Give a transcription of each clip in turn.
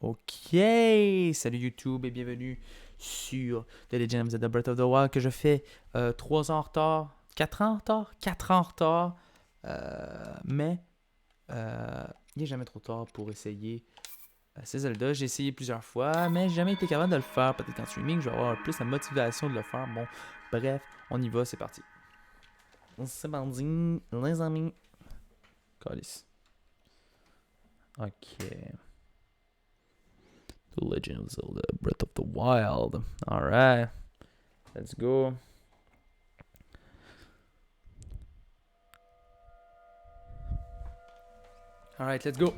Ok, salut YouTube et bienvenue sur The Legend of Zelda Breath of the Wild que je fais 3 ans en retard, 4 ans en retard, 4 ans en retard, mais il n'est jamais trop tard pour essayer ces Zelda. J'ai essayé plusieurs fois, mais j'ai jamais été capable de le faire. Peut-être qu'en streaming, je vais avoir plus la motivation de le faire. Bon, bref, on y va, c'est parti. C'est parti, les amis. Calice. Ok. The Legend of Zelda Breath of the Wild. Alright. Let's go. Alright, let's go.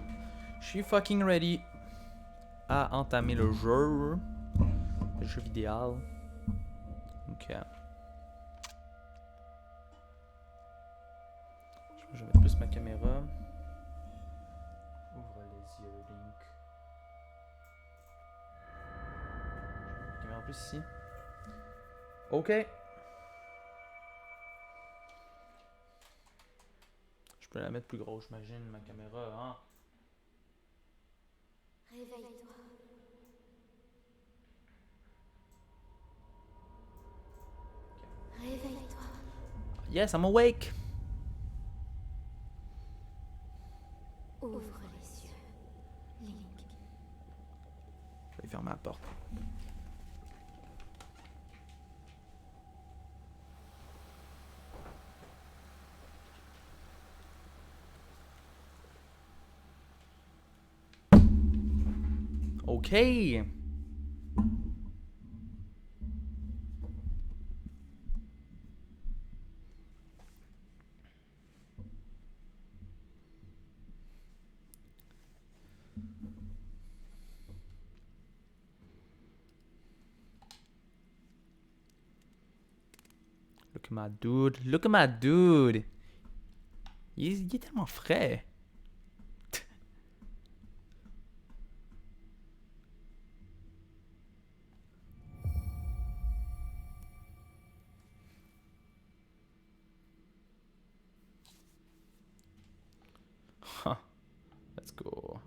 Je suis fucking ready à entamer le jeu. Le jeu vidéo. Ok. Je vais mettre plus ma caméra. Ouvre les yeux, Link. La caméra plus ici. Ok. Je peux la mettre plus grosse, j'imagine, ma caméra, hein. Réveille-toi. Réveille-toi. Yes, I'm awake. Ouvre les yeux. Link. Je vais fermer la porte. Ok. Look at my dude. Look at my dude. Il est tellement frais. Huh. Let's go.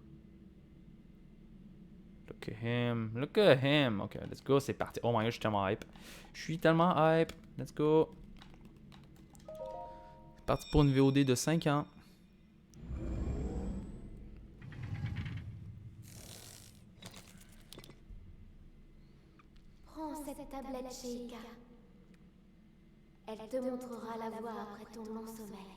Look at him. Look at him. Ok, let's go. C'est parti. Oh my god, je suis tellement hype. Je suis tellement hype. Let's go. C'est parti pour une VOD de 5 ans. Prends cette tablette Sheikah. Elle te montrera la voie après ton long sommeil.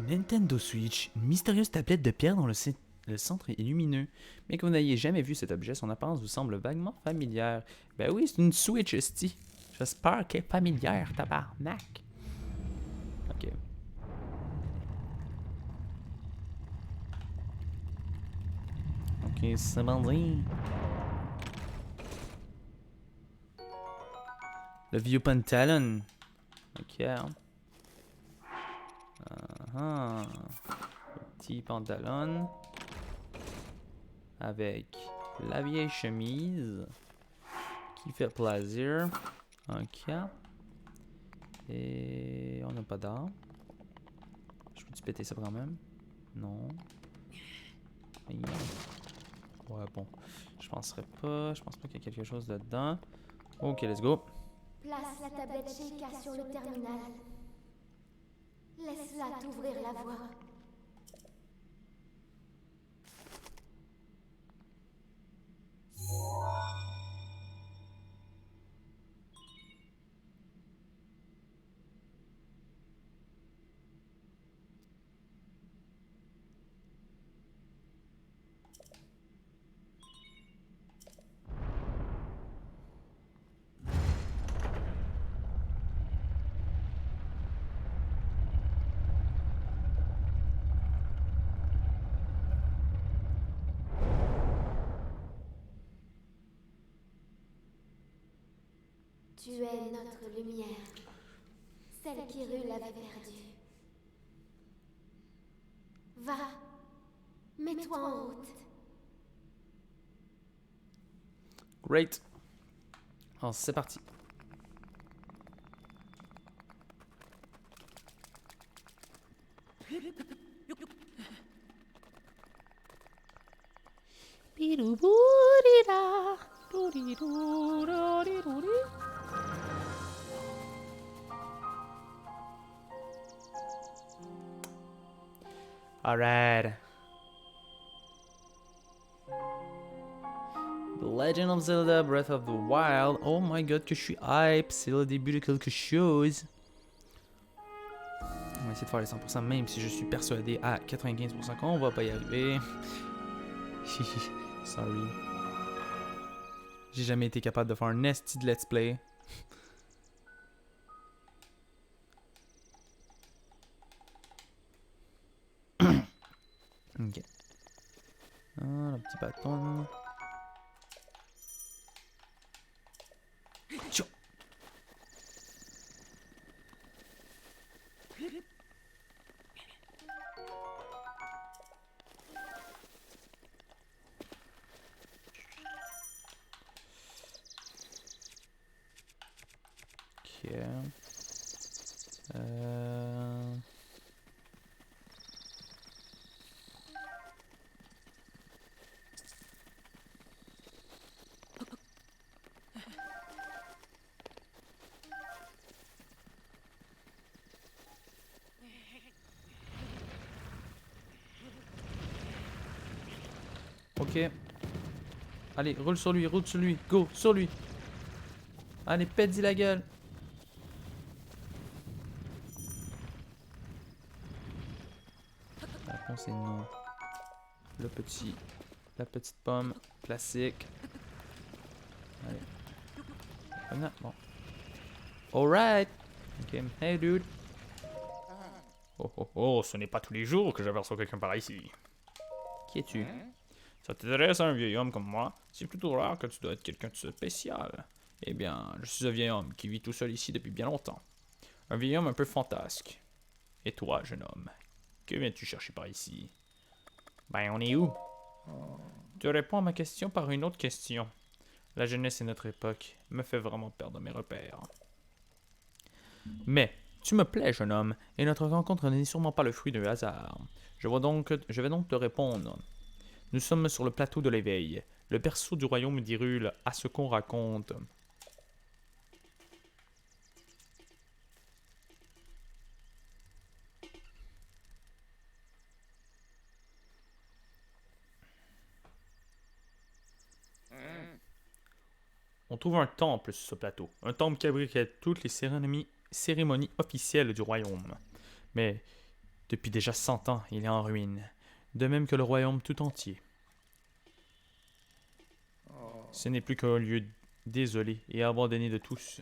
Nintendo Switch, une mystérieuse tablette de pierre dont le centre est lumineux. Mais que vous n'ayez jamais vu cet objet, son apparence vous semble vaguement familière. Ben oui, c'est une Switch, esti. J'espère qu'elle est familière, tabarnak. Ok. Ok, c'est bandit. Le vieux pantalon. Ok. Ah. Le petit pantalon. Avec la vieille chemise. Qui fait plaisir. Ok. Et on n'a pas d'arbre. Je peux-tu péter ça quand même? Non. Aïe. Ouais, bon. Je penserais pas. Je pense pas qu'il y a quelque chose là-dedans. Ok, let's go. Place la tablette Sheikah sur le terminal. Laisse-la t'ouvrir la voie. Tu es notre lumière. Celle qu'Hyrule avait perdue. Va. Mets-toi en route. Great. Alors, c'est parti. Alright. The Legend of Zelda Breath of the Wild. Oh my god, que je suis hype. C'est le début de quelque chose. On va essayer de faire les 100% même si je suis persuadé à 95% qu'on va pas y arriver. Sorry. J'ai jamais été capable de faire un nasty de let's play. Ok. Ah, le petit bâton. Tchou. Ok. Ok. Allez, roule sur lui, go, sur lui. Allez, pète-y la gueule. La réponse est non. La petite pomme, classique. Allez. Comme ça, bon. Alright. Ok, hey dude. Oh oh oh, ce n'est pas tous les jours que j'aperçois quelqu'un par ici. Qui es-tu? Ça t'intéresse à un vieil homme comme moi? C'est plutôt rare que tu dois être quelqu'un de spécial. Eh bien, je suis un vieil homme qui vit tout seul ici depuis bien longtemps. Un vieil homme un peu fantasque. Et toi, jeune homme, que viens-tu chercher par ici? Ben, on est où? Tu réponds à ma question par une autre question. La jeunesse et notre époque me fait vraiment perdre mes repères. Mais, tu me plais, jeune homme, et notre rencontre n'est sûrement pas le fruit d'un hasard. Je vais donc te répondre. Nous sommes sur le plateau de l'éveil, le berceau du royaume d'Hyrule, à ce qu'on raconte. On trouve un temple sur ce plateau, un temple qui abritait toutes les cérémonies officielles du royaume. Mais depuis déjà 100 ans, il est en ruine, de même que le royaume tout entier. Ce n'est plus qu'un lieu désolé et abandonné de tous.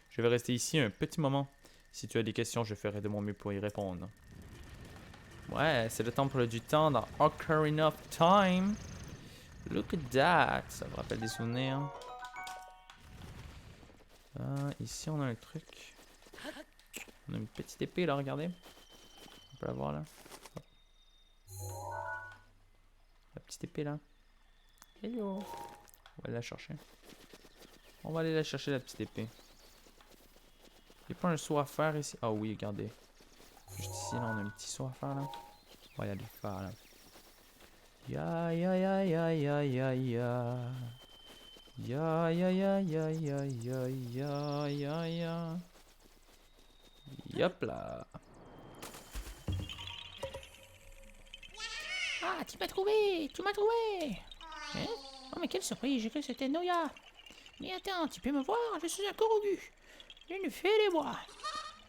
Je vais rester ici un petit moment. Si tu as des questions, je ferai de mon mieux pour y répondre. Ouais, c'est le temple du temps dans Ocarina of Time. Look at that. Ça me rappelle des souvenirs. Ici, on a un truc. On a une petite épée là, regardez. On peut la voir là. Hop. La petite épée là. Hello. On va aller la chercher. On va aller la chercher, la petite épée. Il n'y a pas un saut à faire ici. Ah oui, regardez. Juste ici, là, on a un petit saut à faire là. On va y aller le faire là. Ya ya ya ya ya ya ya. Ya ya ya ya ya ya ya ya ya. Yop là. Ah, tu m'as trouvé! Tu m'as trouvé! Hein? Oh, mais quelle surprise! J'ai cru que c'était Noya! Mais attends, tu peux me voir? Je suis un Korogu! Une fée des bois!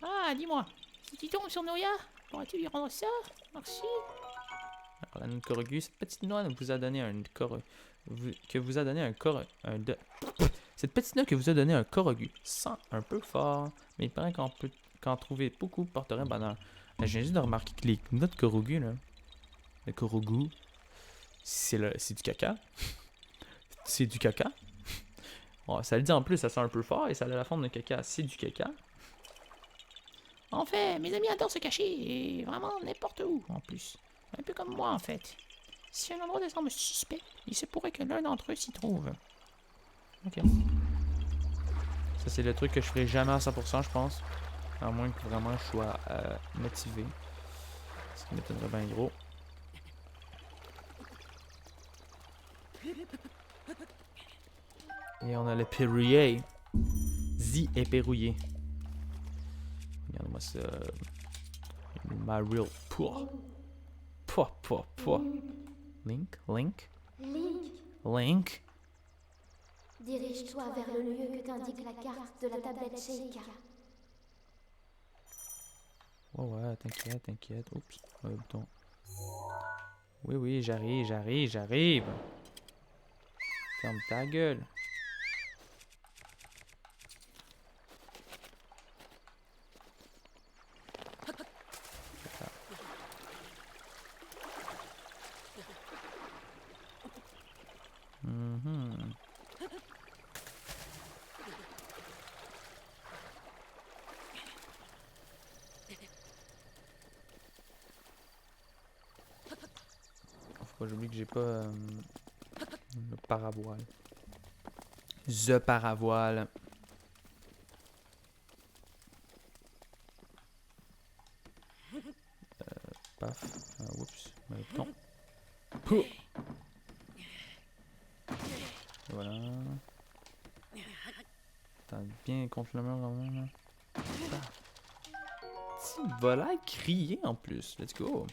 Ah, dis-moi, si tu tombes sur Noya, pourrais-tu lui rendre ça? Merci! Alors, la noix de Korogu, cette petite noix vous a donné un Korogu. Que vous a donné un Korogu. Cette petite noix que vous a donné un Korogu. Sent un peu fort, mais il paraît qu'en trouver beaucoup porterait bonheur. Je viens juste de remarquer que les noix de Korogu, là. Le Korogu, c'est du caca. C'est du caca. Bon, ça le dit en plus, ça sent un peu fort et ça a la forme de caca. C'est du caca. En fait, mes amis adorent se cacher, et vraiment n'importe où, en plus. Un peu comme moi, en fait. Si un endroit semble suspect, il se pourrait que l'un d'entre eux s'y trouve. Ok. Ça, c'est le truc que je ferai jamais à 100%, je pense. À moins que vraiment je sois motivé. Ce qui m'étonnerait bien gros. Et on a le Perrier. Z est Perrier. Regardez-moi ça. My real poor. Poor. Link? Link, Link? dirige-toi vers le lieu que t'indique la carte de la tablette Sheikah. Ouais, t'inquiète. Oups, le bouton. Oui, j'arrive. Ferme ta gueule. Mhm. Faut pas que j'oublie que j'ai pas le paravoile. The paravoile. Paf. Oups. Le bouton. Pouh. Voilà. Attends, bien contre le mur quand même. Là. Petit volaille crié en plus. Let's go.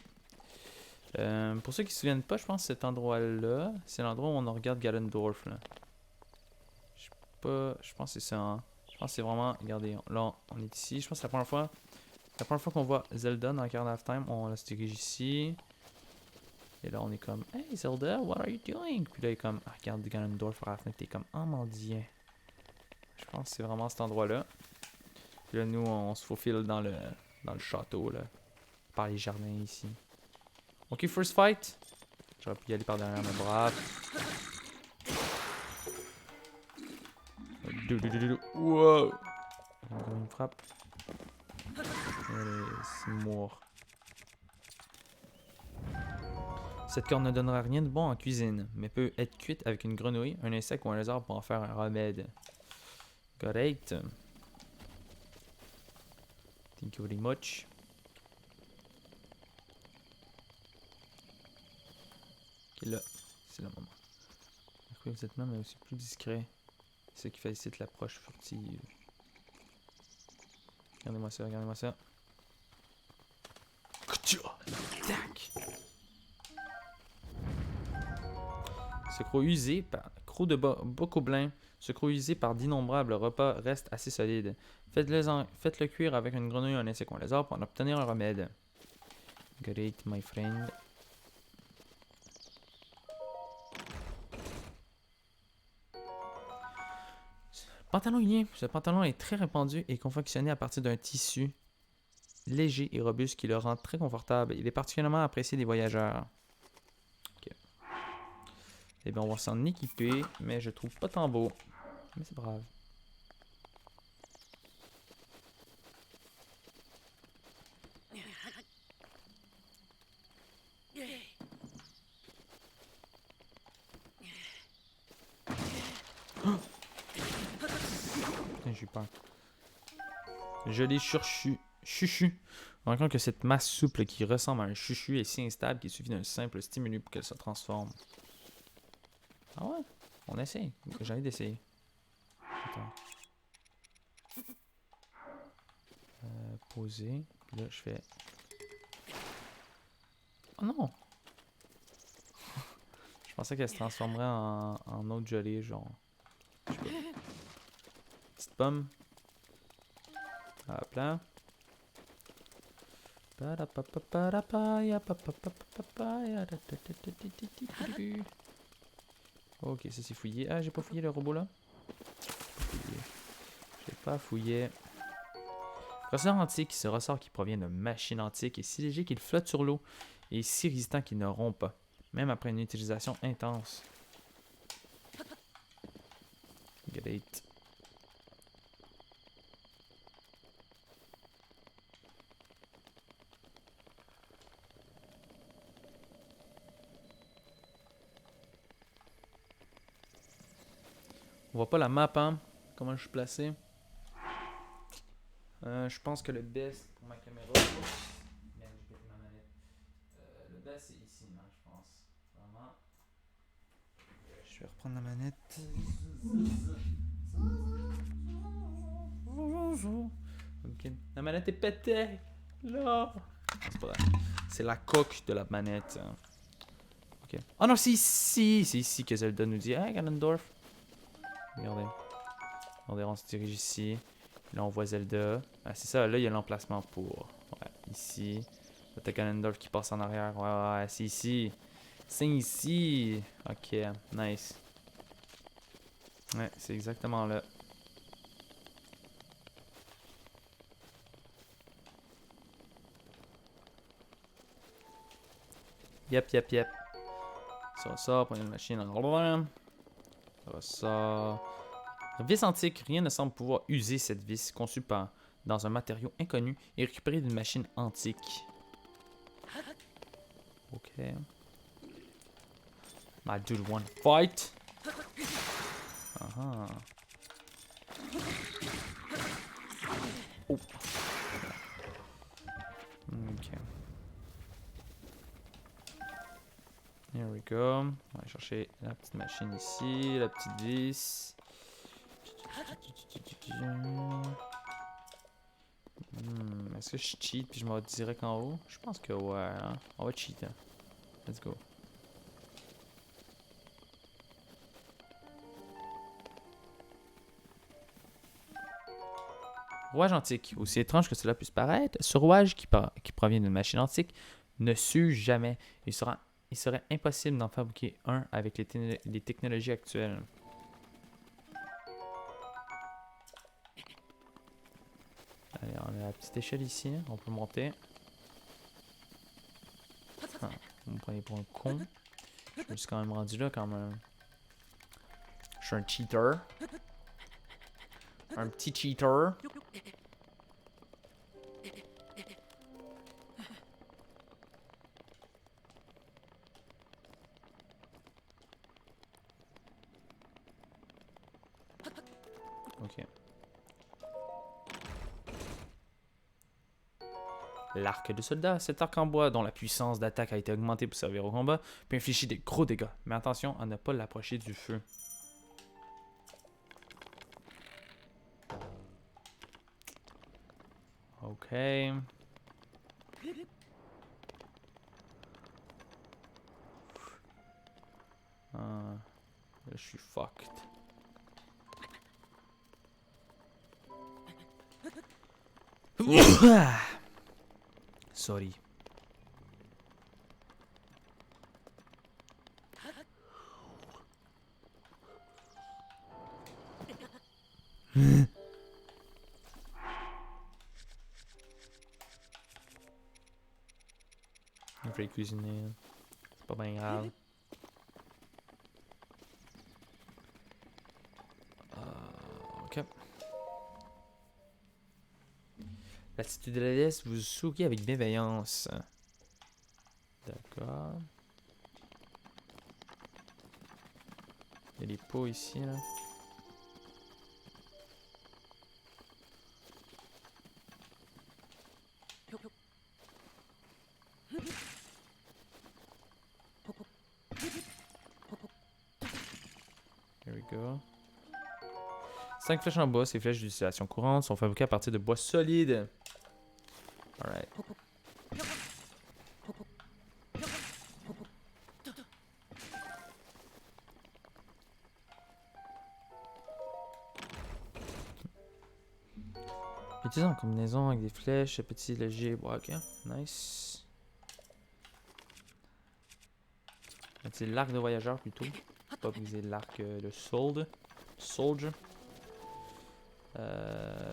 Pour ceux qui se souviennent pas, je pense que cet endroit-là, c'est l'endroit où on regarde Ganondorf. Là. Je pense que c'est ça. Hein. Je pense que c'est vraiment. Regardez, là, on est ici. Je pense que c'est la première fois qu'on voit Zelda dans Ocarina of Time, on la dirige ici. Et là, on est comme, hey Zelda, what are you doing? Puis là, il est comme, ah, regarde Ganondorf par la fenêtre. T'es comme, oh mon dieu. Je pense que c'est vraiment cet endroit-là. Puis là, nous, on se faufile dans le château, là. Par les jardins ici. Ok, first fight. J'aurais pu y aller par derrière, mais brave. Wow! Encore une frappe. Allez, c'est mort. Cette corne ne donnera rien de bon en cuisine, mais peut être cuite avec une grenouille, un insecte ou un lézard pour en faire un remède. Great. Thank you very much. Ok, là, c'est le moment. Vous êtes même aussi plus discret. C'est ce qui facilite l'approche furtive. Regardez-moi ça. Tac! Ce croc usé par Bokoblin, ce croc usé par d'innombrables repas reste assez solide. Faites-le cuire avec une grenouille ou un insecte ou un lézard pour en obtenir un remède. Great, my friend. Pantalon. Ce pantalon est très répandu et confectionné à partir d'un tissu léger et robuste qui le rend très confortable. Il est particulièrement apprécié des voyageurs. Ok. Eh bien, on va s'en équiper, mais je trouve pas tant beau. Mais c'est brave. Oh! Putain, j'ai eu peur. Je l'ai chuchu. Remarquons que cette masse souple qui ressemble à un chuchu est si instable qu'il suffit d'un simple stimulus pour qu'elle se transforme. Ah ouais? On essaye. J'ai envie d'essayer. Attends. Poser. Là, je fais... Oh non! Je pensais qu'elle se transformerait en autre gelée, genre... Je sais pas. Petite pomme. Hop là. Ok, ça c'est fouillé. Ah, j'ai pas fouillé le robot là. J'ai pas fouillé. Ressort antique, ce ressort qui provient d'une machine antique est si léger qu'il flotte sur l'eau et si résistant qu'il ne rompt pas, même après une utilisation intense. Great. On voit pas la map, hein? Comment je suis placé? Je pense que le best pour ma caméra. Oups. Merde, j'ai pété ma manette. Le best c'est ici, non, je pense. Vraiment. Je vais reprendre la manette. Ok. La manette est pétée. Là. C'est pas vrai. C'est la coque de la manette. Ok. Oh non, c'est ici. C'est ici que Zelda nous dit. Hey, Ganondorf. Regardez. Regardez, on se dirige ici. Là, on voit Zelda. Ah, c'est ça, là, il y a l'emplacement pour. Ouais, ici. Là, t'as Ganondorf qui passe en arrière. Ouais, c'est ici. C'est ici. Ok, nice. Ouais, c'est exactement là. Yep. Ça, prendre une machine en. Ça. Vis antique, rien ne semble pouvoir user cette vis conçue dans un matériau inconnu et récupérée d'une machine antique. Ok. My dude want to fight. Ah. Oh. Ok. Here we go. On va aller chercher la petite machine ici, la petite vis. Est-ce que je cheat puis je m'en vais direct en haut? Je pense que ouais. Hein? On va cheat. Hein. Let's go. Rouage antique. Aussi étrange que cela puisse paraître, ce rouage qui provient d'une machine antique ne s'use jamais. Il serait impossible d'en fabriquer un avec les technologies actuelles. Allez, on a la petite échelle ici. On peut monter. Ah, vous me prenez pour un con. Je me suis quand même rendu là quand même. Je suis un cheater. Un petit cheater. Ok. L'arc de soldat, cet arc en bois dont la puissance d'attaque a été augmentée pour servir au combat, peut infliger des gros dégâts. Mais attention à ne pas l'approcher du feu. Ok. Là, je suis fucked. Sorry. Je vais cuisiner. C'est pas bien grave. Ok. L'attitude de la déesse vous sourit avec bienveillance. D'accord. Il y a des pots ici, là. Here we go. 5 flèches en bois, ces flèches d'utilisation courante sont fabriquées à partir de bois solide. Alright. Utilisé en combinaison avec des flèches, petits légers bois, ok. Nice. C'est l'arc de voyageur plutôt. Pas briser l'arc de soldier.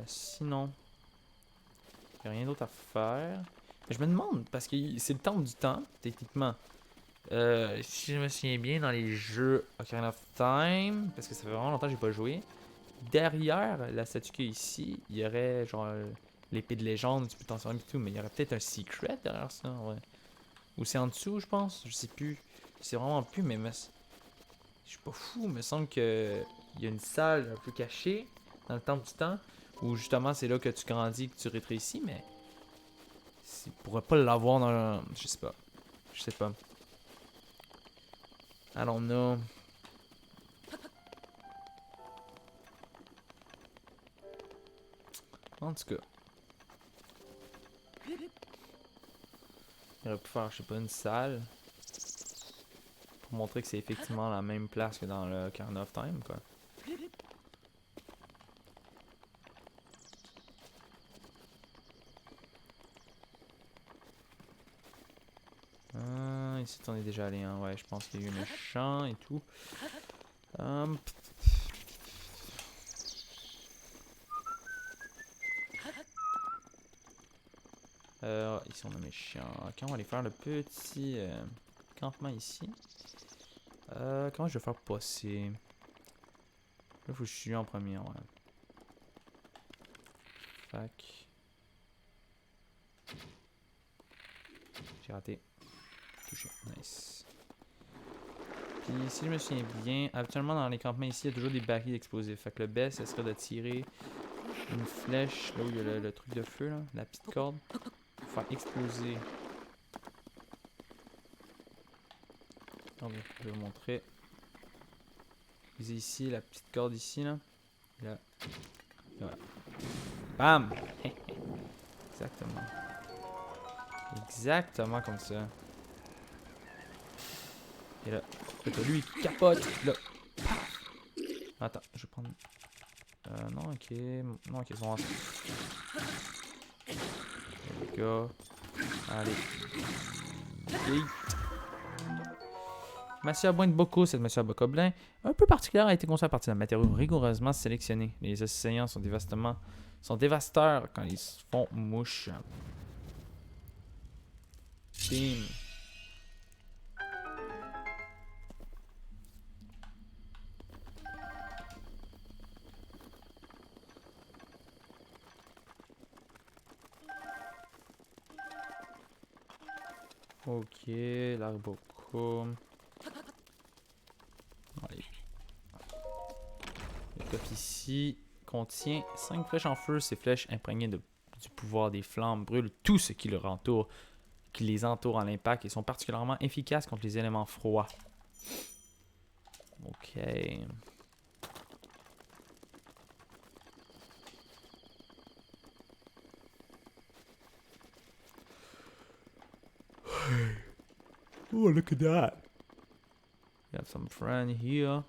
Sinon, il n'y a rien d'autre à faire. Mais je me demande, parce que c'est le temps du temps, techniquement. Si je me souviens bien, dans les jeux Ocarina of Time, parce que ça fait vraiment longtemps que j'ai pas joué, derrière la statue qui est ici, il y aurait genre l'épée de légende, tu peux t'en servir et tout, mais il y aurait peut-être un secret derrière ça, ouais. Ou c'est en dessous, je pense, je sais plus. C'est vraiment plus, mais je suis pas fou, il me semble que il y a une salle un peu cachée dans le temple du temps Ou justement, c'est là que tu grandis, que tu rétrécis, mais... Tu pourrais pas l'avoir dans le... Je sais pas. Je sais pas. I don't know. En tout cas. Il aurait pu faire, je sais pas, une salle. Pour montrer que c'est effectivement la même place que dans le Ocarina of Time, quoi. Ici on est déjà allé, hein. Ouais, je pense qu'il y a eu un champ et tout. Ici on a mes chiens. Ok, on va aller faire le petit campement ici. Comment je vais faire pour passer? Là, faut que je suis en premier, ouais. Fac. J'ai raté. Touché. Nice. Puis si je me souviens bien, habituellement dans les campements ici, il y a toujours des barils explosifs. Fait que le best, ce serait de tirer une flèche là où il y a le truc de feu, là, la petite corde, pour faire exploser. Attendez, je vais vous montrer. Vous avez ici la petite corde ici, là. Et là. Et voilà. Bam! Exactement. Exactement comme ça. Et là, t'as lui qui capote. Là. Attends, je vais prendre. Non, ok. Non, ok, ils sont ensemble. Les gars. Allez. Okay. Matière bois de Boko, cette matière bois Coblin, un peu particulière, a été conçue à partir d'un matériau rigoureusement sélectionné. Les océans sont dévastateurs quand ils se font mouche. Bim. Ok, l'arbre. Allez. Le top ici contient 5 flèches en feu. Ces flèches imprégnées du pouvoir des flammes brûlent tout ce qui les entoure à l'impact et sont particulièrement efficaces contre les éléments froids. Ok. Oh, look at that. We have some friend here.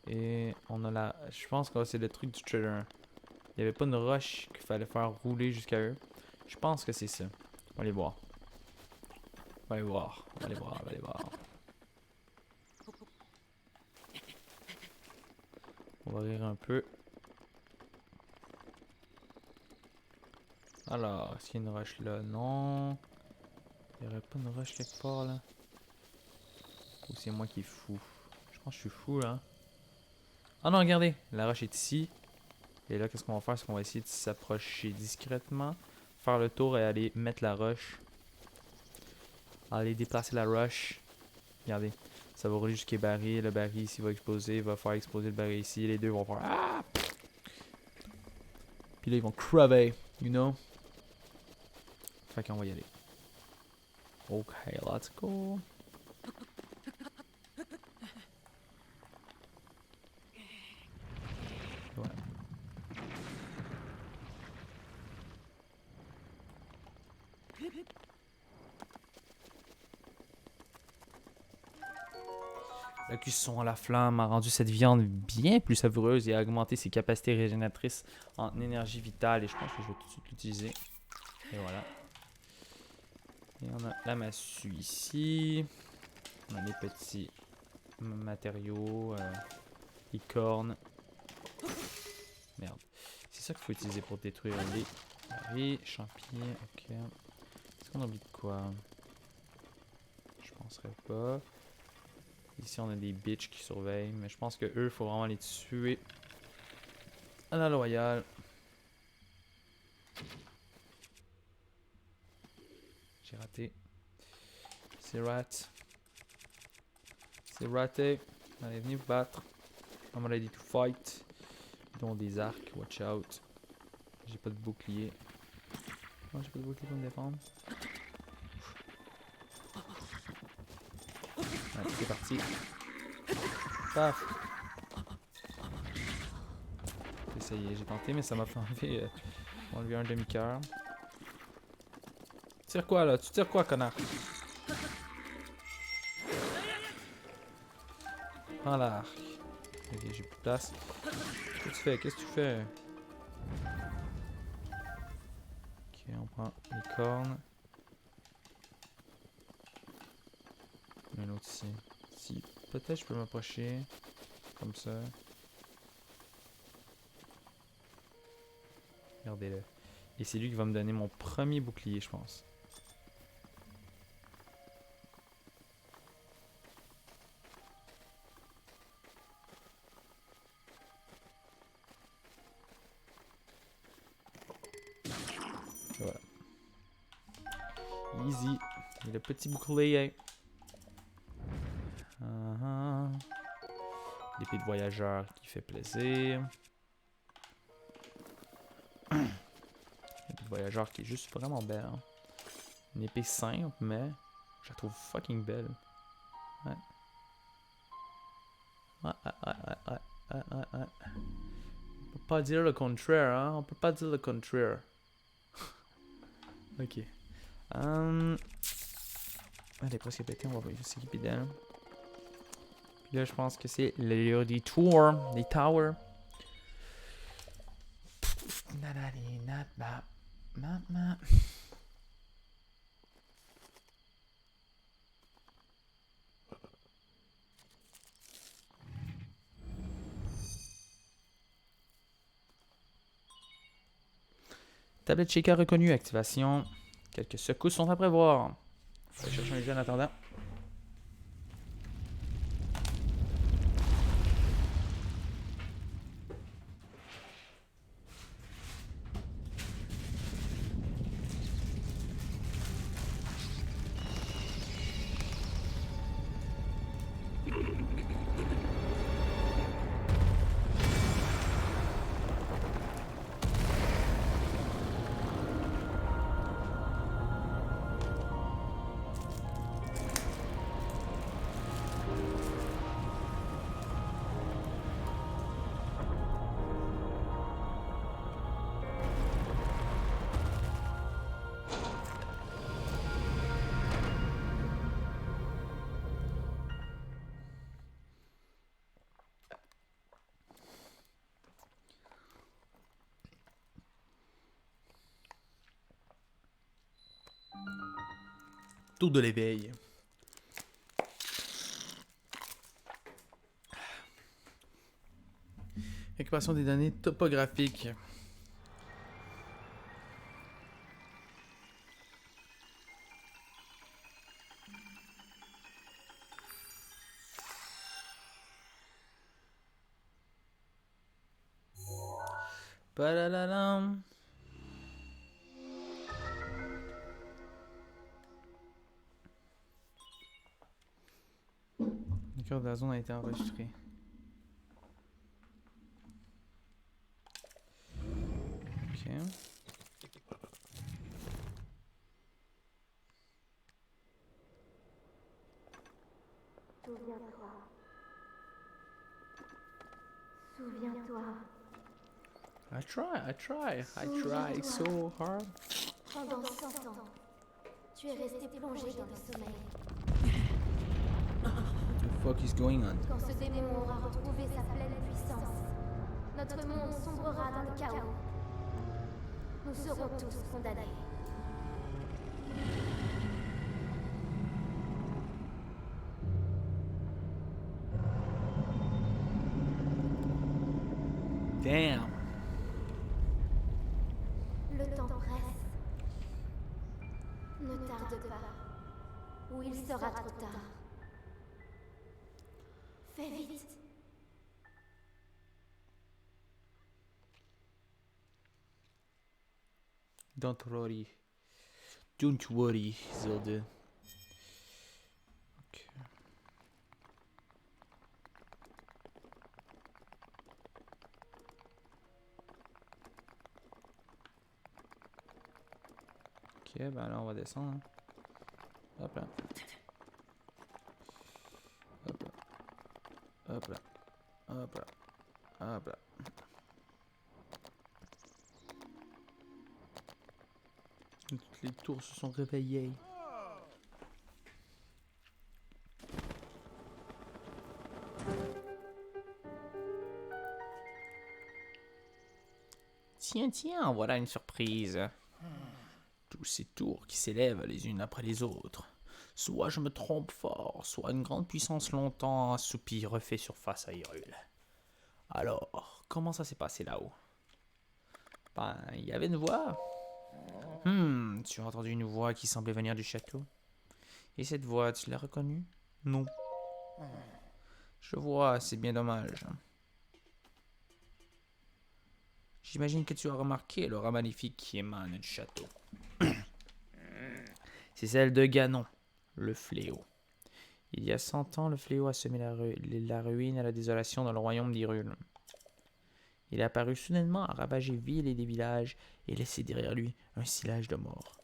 Et on a la... Je pense que c'est le truc du trader. Il n'y avait pas une roche qu'il fallait faire rouler jusqu'à eux. Je pense que c'est ça. On va aller voir. On va aller voir. On va aller voir. On va aller voir. On va rire un peu. Alors, est-ce qu'il y a une roche là? Non. Il n'y aurait pas une roche quelque part là? Ou c'est moi qui est fou? Je pense que je suis fou là. Ah non, regardez. La roche est ici. Et là, qu'est-ce qu'on va faire? C'est qu'on va essayer de s'approcher discrètement. Faire le tour et aller mettre la roche. Aller déplacer la roche. Regardez. Ça va rouler jusqu'au baril. Le baril ici va exploser. Il va faire exploser le baril ici. Les deux vont faire... Ah! Puis là, ils vont crever. You know? Fait qu'on va y aller. Ok, let's go. Ouais. La cuisson à la flamme a rendu cette viande bien plus savoureuse et a augmenté ses capacités régénératrices en énergie vitale. Et je pense que je vais tout de suite l'utiliser. Et voilà. Et on a la massue ici. On a les petits matériaux. Les cornes. Merde. C'est ça qu'il faut utiliser pour détruire les champignons. Ok. Est-ce qu'on oublie de quoi? Je penserais pas. Ici, on a des bitches qui surveillent. Mais je pense que eux, il faut vraiment les tuer à la loyale. J'ai raté. C'est rat. C'est raté. Allez, venez vous battre. I'm ready to fight. Ils ont des arcs. Watch out. J'ai pas de bouclier. Non, j'ai pas de bouclier pour me défendre. Allez, c'est parti. Paf! J'ai essayé, j'ai tenté, mais ça m'a fait enlever un demi-cœur. Tu tires quoi là? Tu tires quoi, connard? Prends l'arc. Ok, j'ai plus de place. Qu'est-ce que tu fais? Qu'est-ce que tu fais? Ok, on prend les cornes. Un autre ici. Si, peut-être je peux m'approcher. Comme ça. Regardez-le. Et c'est lui qui va me donner mon premier bouclier, je pense. Voilà. Easy. Et le petit bouclier. L'épée de voyageur qui fait plaisir. L'épée de voyageur qui est juste vraiment belle. Hein. Une épée simple, mais je la trouve fucking belle. Ouais. Ouais. On peut pas dire le contraire, hein. On peut pas dire le contraire. Ok. Elle est presque pétée, on va s'équiper d'elle. Puis là, je pense que c'est le des tours, des towers. Tablette shaker reconnue, activation. Quelques secousses sont à prévoir. Je vais chercher un jeu en attendant. Tour de l'éveil. Récupération des données topographiques. Padadadam. Le cœur de la zone a été enregistré. Ok. Souviens-toi. Souviens-toi. I try so hard. Pendant 100 ans, tu es resté plongé dans le sommeil. What the fuck is going on? Quand ce démon aura retrouvé sa pleine puissance, notre monde sombrera dans le chaos. Nous serons tous condamnés. Damn. Le temps presse. Ne tarde pas, ou il sera trop tard. Fais vite. Don't worry. Don't worry, Zelda. Ok. ben là, on va descendre. Hein. Hop là. Hop là. Hop là. Hop là. Hop là. Toutes les tours se sont réveillées. Tiens, tiens, voilà une surprise. Tous ces tours qui s'élèvent les unes après les autres. Soit je me trompe fort, soit une grande puissance longtemps assoupie refait surface à Hyrule. Alors, comment ça s'est passé là-haut? Ben, il y avait une voix. Tu as entendu une voix qui semblait venir du château? Et cette voix, tu l'as reconnue? Non. Je vois, c'est bien dommage. J'imagine que tu as remarqué l'aura maléfique qui émane du château. C'est celle de Ganon, le fléau. Il y a 100 ans, le fléau a semé la ruine et la désolation dans le royaume d'Hyrule. Il est apparu soudainement à ravager villes et des villages et laisser derrière lui un sillage de mort.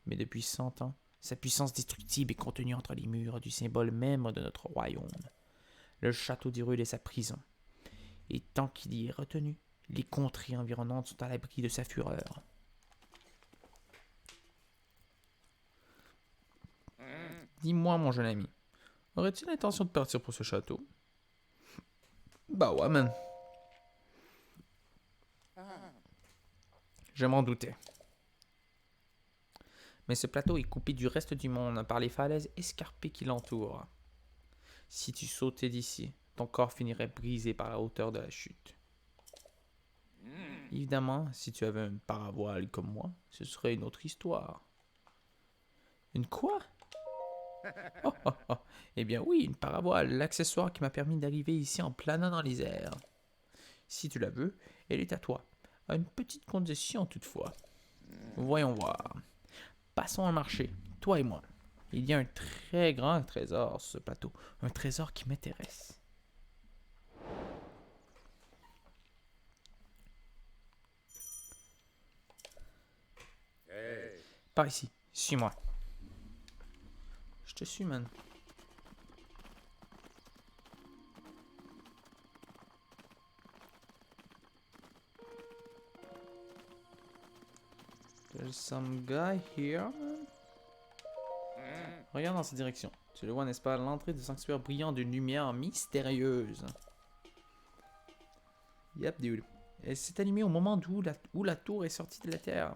Mais depuis 100 ans, sa puissance destructive est contenue entre les murs du symbole même de notre royaume. Le château d'Hyrule est sa prison. Et tant qu'il y est retenu, les contrées environnantes sont à l'abri de sa fureur. Dis-moi, mon jeune ami, aurais-tu l'intention de partir pour ce château? Bah ouais, man. Je m'en doutais. Mais ce plateau est coupé du reste du monde par les falaises escarpées qui l'entourent. Si tu sautais d'ici, ton corps finirait brisé par la hauteur de la chute. Évidemment, si tu avais une paravoile comme moi, ce serait une autre histoire. Une quoi? Oh, oh, oh. Eh bien oui, une paravoile, l'accessoire qui m'a permis d'arriver ici en planant dans les airs. Si tu la veux, elle est à toi. À une petite condition toutefois. Voyons voir. Passons au marché, toi et moi. Il y a un très grand trésor sur ce plateau. Un trésor qui m'intéresse. Par ici, suis-moi. Je te suis, man. There's some guy here. Regarde dans cette direction. Tu le vois, n'est-ce pas? L'entrée du sanctuaire brillant d'une lumière mystérieuse. Yep, dude. Elle s'est allumée au moment où la tour est sortie de la terre.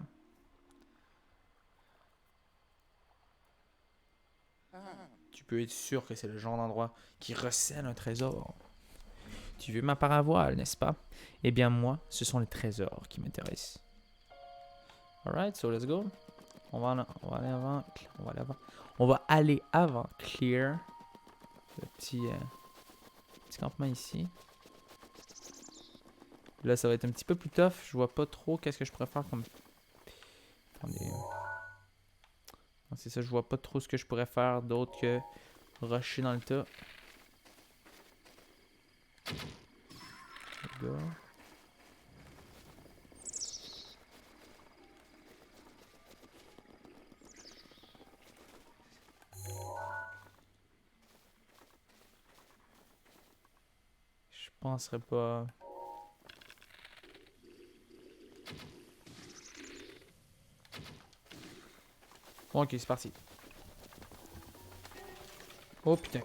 Tu peux être sûr que c'est le genre d'endroit qui recèle un trésor. Tu veux ma paravoile, n'est-ce pas? Eh bien, moi, ce sont les trésors qui m'intéressent. Alright, so let's go. On va aller avant Clear. Le petit campement ici. Là, ça va être un petit peu plus tough. Je vois pas trop qu'est-ce que je pourrais faire comme... Attendez. C'est ça, je vois pas trop ce que je pourrais faire d'autre que rusher dans le tas. Let's go. Je penserais pas... Bon, ok, c'est parti. Oh putain.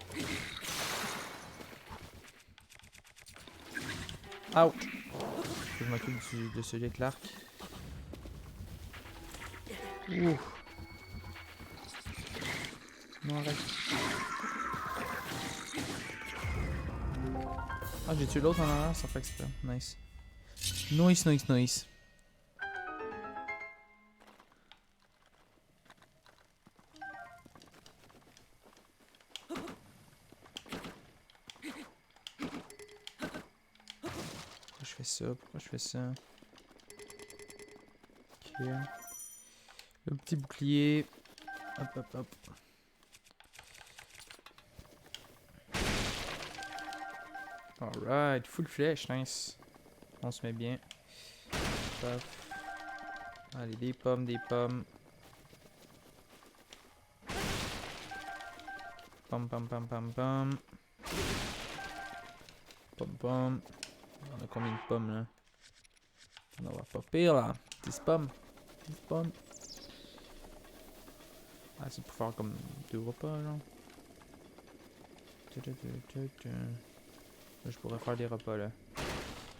Ouch. Je m'occupe de celui avec l'arc. Ouh. Non, arrête. Ah, j'ai tué l'autre en arrière sans faire exprès. Nice. Nice, nice, nice. Pourquoi je fais ça? Ok. Le petit bouclier. Hop, hop, hop. Alright, full flèche, nice. On se met bien. Paf. Allez, des pommes, des pommes. Pam pam pam pam pam. Pom pom. On a combien de pommes là? On va pas pire là. 10 pommes. 10 pommes. Ah, c'est pour faire comme 2 repas genre. Là, je pourrais faire des repas là.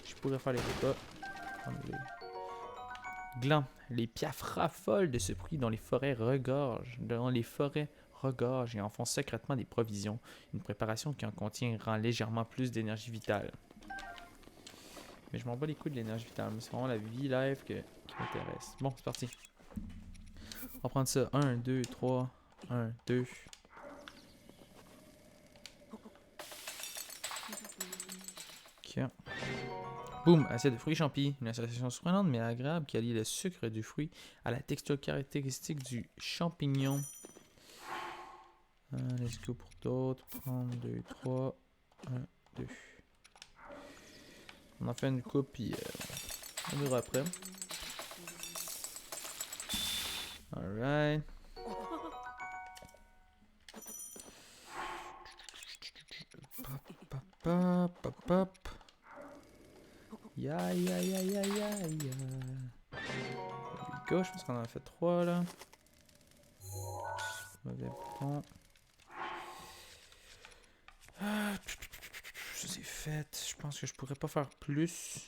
Je pourrais faire les repas. Gland. Les piafs raffolent de ce fruit dont les forêts regorgent. Et en font secrètement des provisions. Une préparation qui en contient rend légèrement plus d'énergie vitale. Mais je m'en bats les couilles de l'énergie vitale. C'est vraiment la vie live qui m'intéresse. Bon, c'est parti. On va prendre ça. 1, 2, 3. 1, 2. Ok. Boum, assiette de fruits champi. Une association surprenante mais agréable qui allie le sucre du fruit à la texture caractéristique du champignon. Let's go pour d'autres. 1, 2, 3. 1, 2. On en fait une coupe puis on verra après. Alright. Pop, pop, pop. Ya, ya, ya, ya, ya, ya. Go, je pense qu'on en a fait 3 là. Mauvais bouton. Ça c'est fait. Je pense que je pourrais pas faire plus.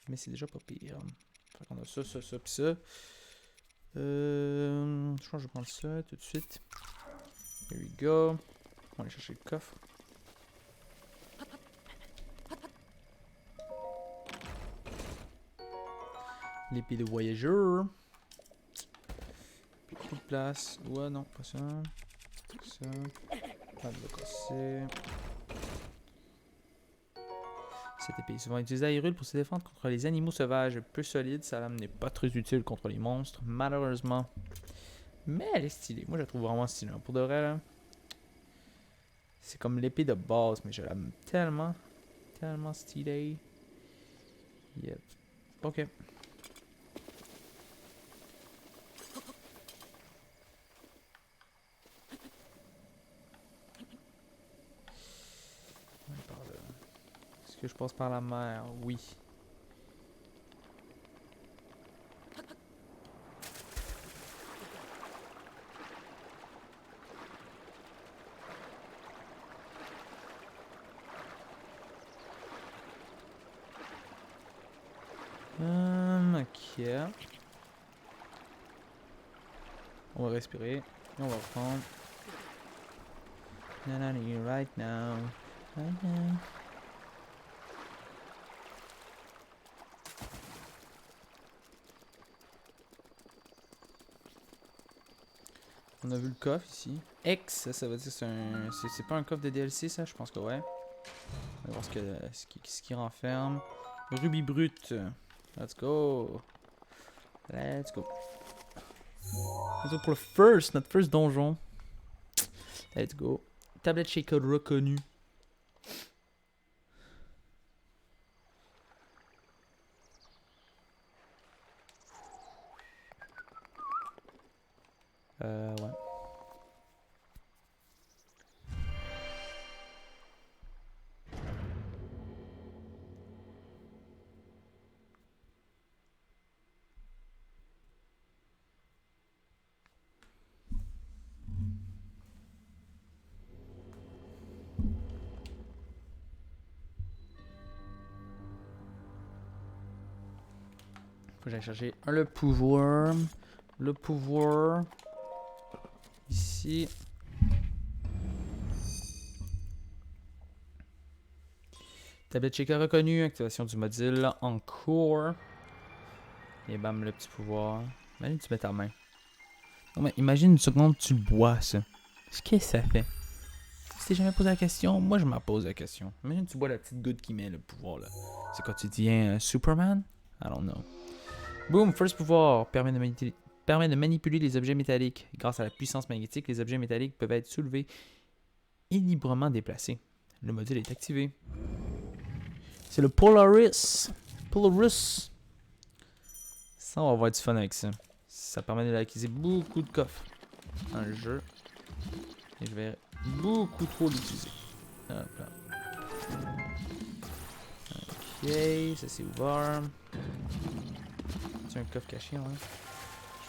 Mais c'est déjà pas pire. Fait qu'on a ça, ça, ça, pis ça. Je pense que je vais prendre ça tout de suite. Here we go. On va aller chercher le coffre. L'épée de voyageur. Plus de place. Ouais, non, pas ça. Ça. Pas de le casser. Cette épée est souvent utilisée à Hyrule pour se défendre contre les animaux sauvages peu solides. Sa lame n'est pas très utile contre les monstres, malheureusement. Mais elle est stylée. Moi, je la trouve vraiment stylée. Pour de vrai, là. C'est comme l'épée de base, mais je l'aime tellement. Tellement stylée. Yep. Ok. Est-ce que je passe par la mer? Oui. Ok. On va respirer. On va reprendre. Nanani, right now. Right now. On a vu le coffre ici. X, ça veut dire que c'est pas un coffre de DLC ça, je pense que ouais. On va voir ce qui renferme. Rubis brut. Let's go. Let's go. Let's go pour notre first donjon. Let's go. Tablette shaker reconnue. Ouais. Faut que j'aille chercher le pouvoir. Le pouvoir. Ici. Tablette checker reconnue. Activation du module en cours. Et bam, le petit pouvoir. Imagine tu mets ta main. Non mais imagine une seconde, tu le bois ça. Qu'est-ce que ça fait? Si t'es jamais posé la question, moi je m'en pose la question. Imagine tu bois la petite goutte qui met le pouvoir là. C'est quand tu deviens Superman? I don't know. Boom, first pouvoir permet de manipuler les objets métalliques. Grâce à la puissance magnétique, les objets métalliques peuvent être soulevés et librement déplacés. Le module est activé. C'est le Polaris. Polaris. Ça, on va avoir du fun avec ça. Ça permet d'acquérir beaucoup de coffres. dans le jeu. Et je vais beaucoup trop l'utiliser. Hop là. Ok, ça c'est ouvert. C'est un coffre caché, hein?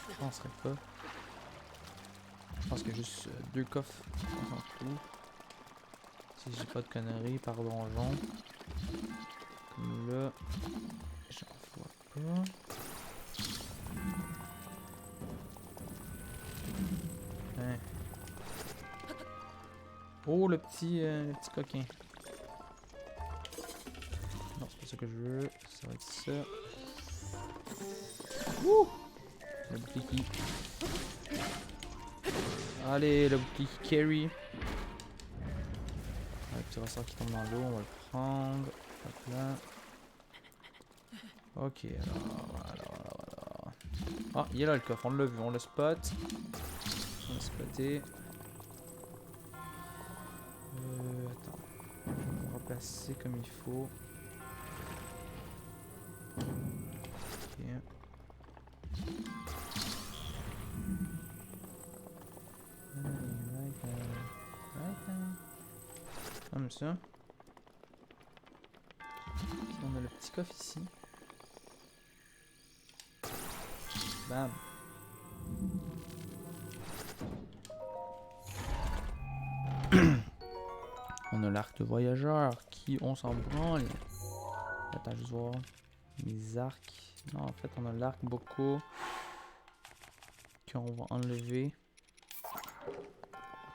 Je penserais pas. Je pense qu'il y a juste 2 coffres en tout. Si j'ai pas de conneries par donjon. Comme là. J'en vois pas. Hein. Oh, le petit coquin. Non, c'est pas ça que je veux. Ça va être ça. Wouh! Le bouclier. Allez, le bouclier carry. Le petit ressort qui tombe dans l'eau, on va le prendre. Hop là. Ok, alors. Ah, il est là le coffre, on l'a vu, on le spot. On l'a spoté. Attends. On va placer comme il faut. Ok. Comme ça. On a le petit coffre ici. Bam. On a l'arc de voyageur qui on s'en branle. Attends, juste voir mes arcs. Non, en fait, on a l'arc beaucoup qu'on va enlever.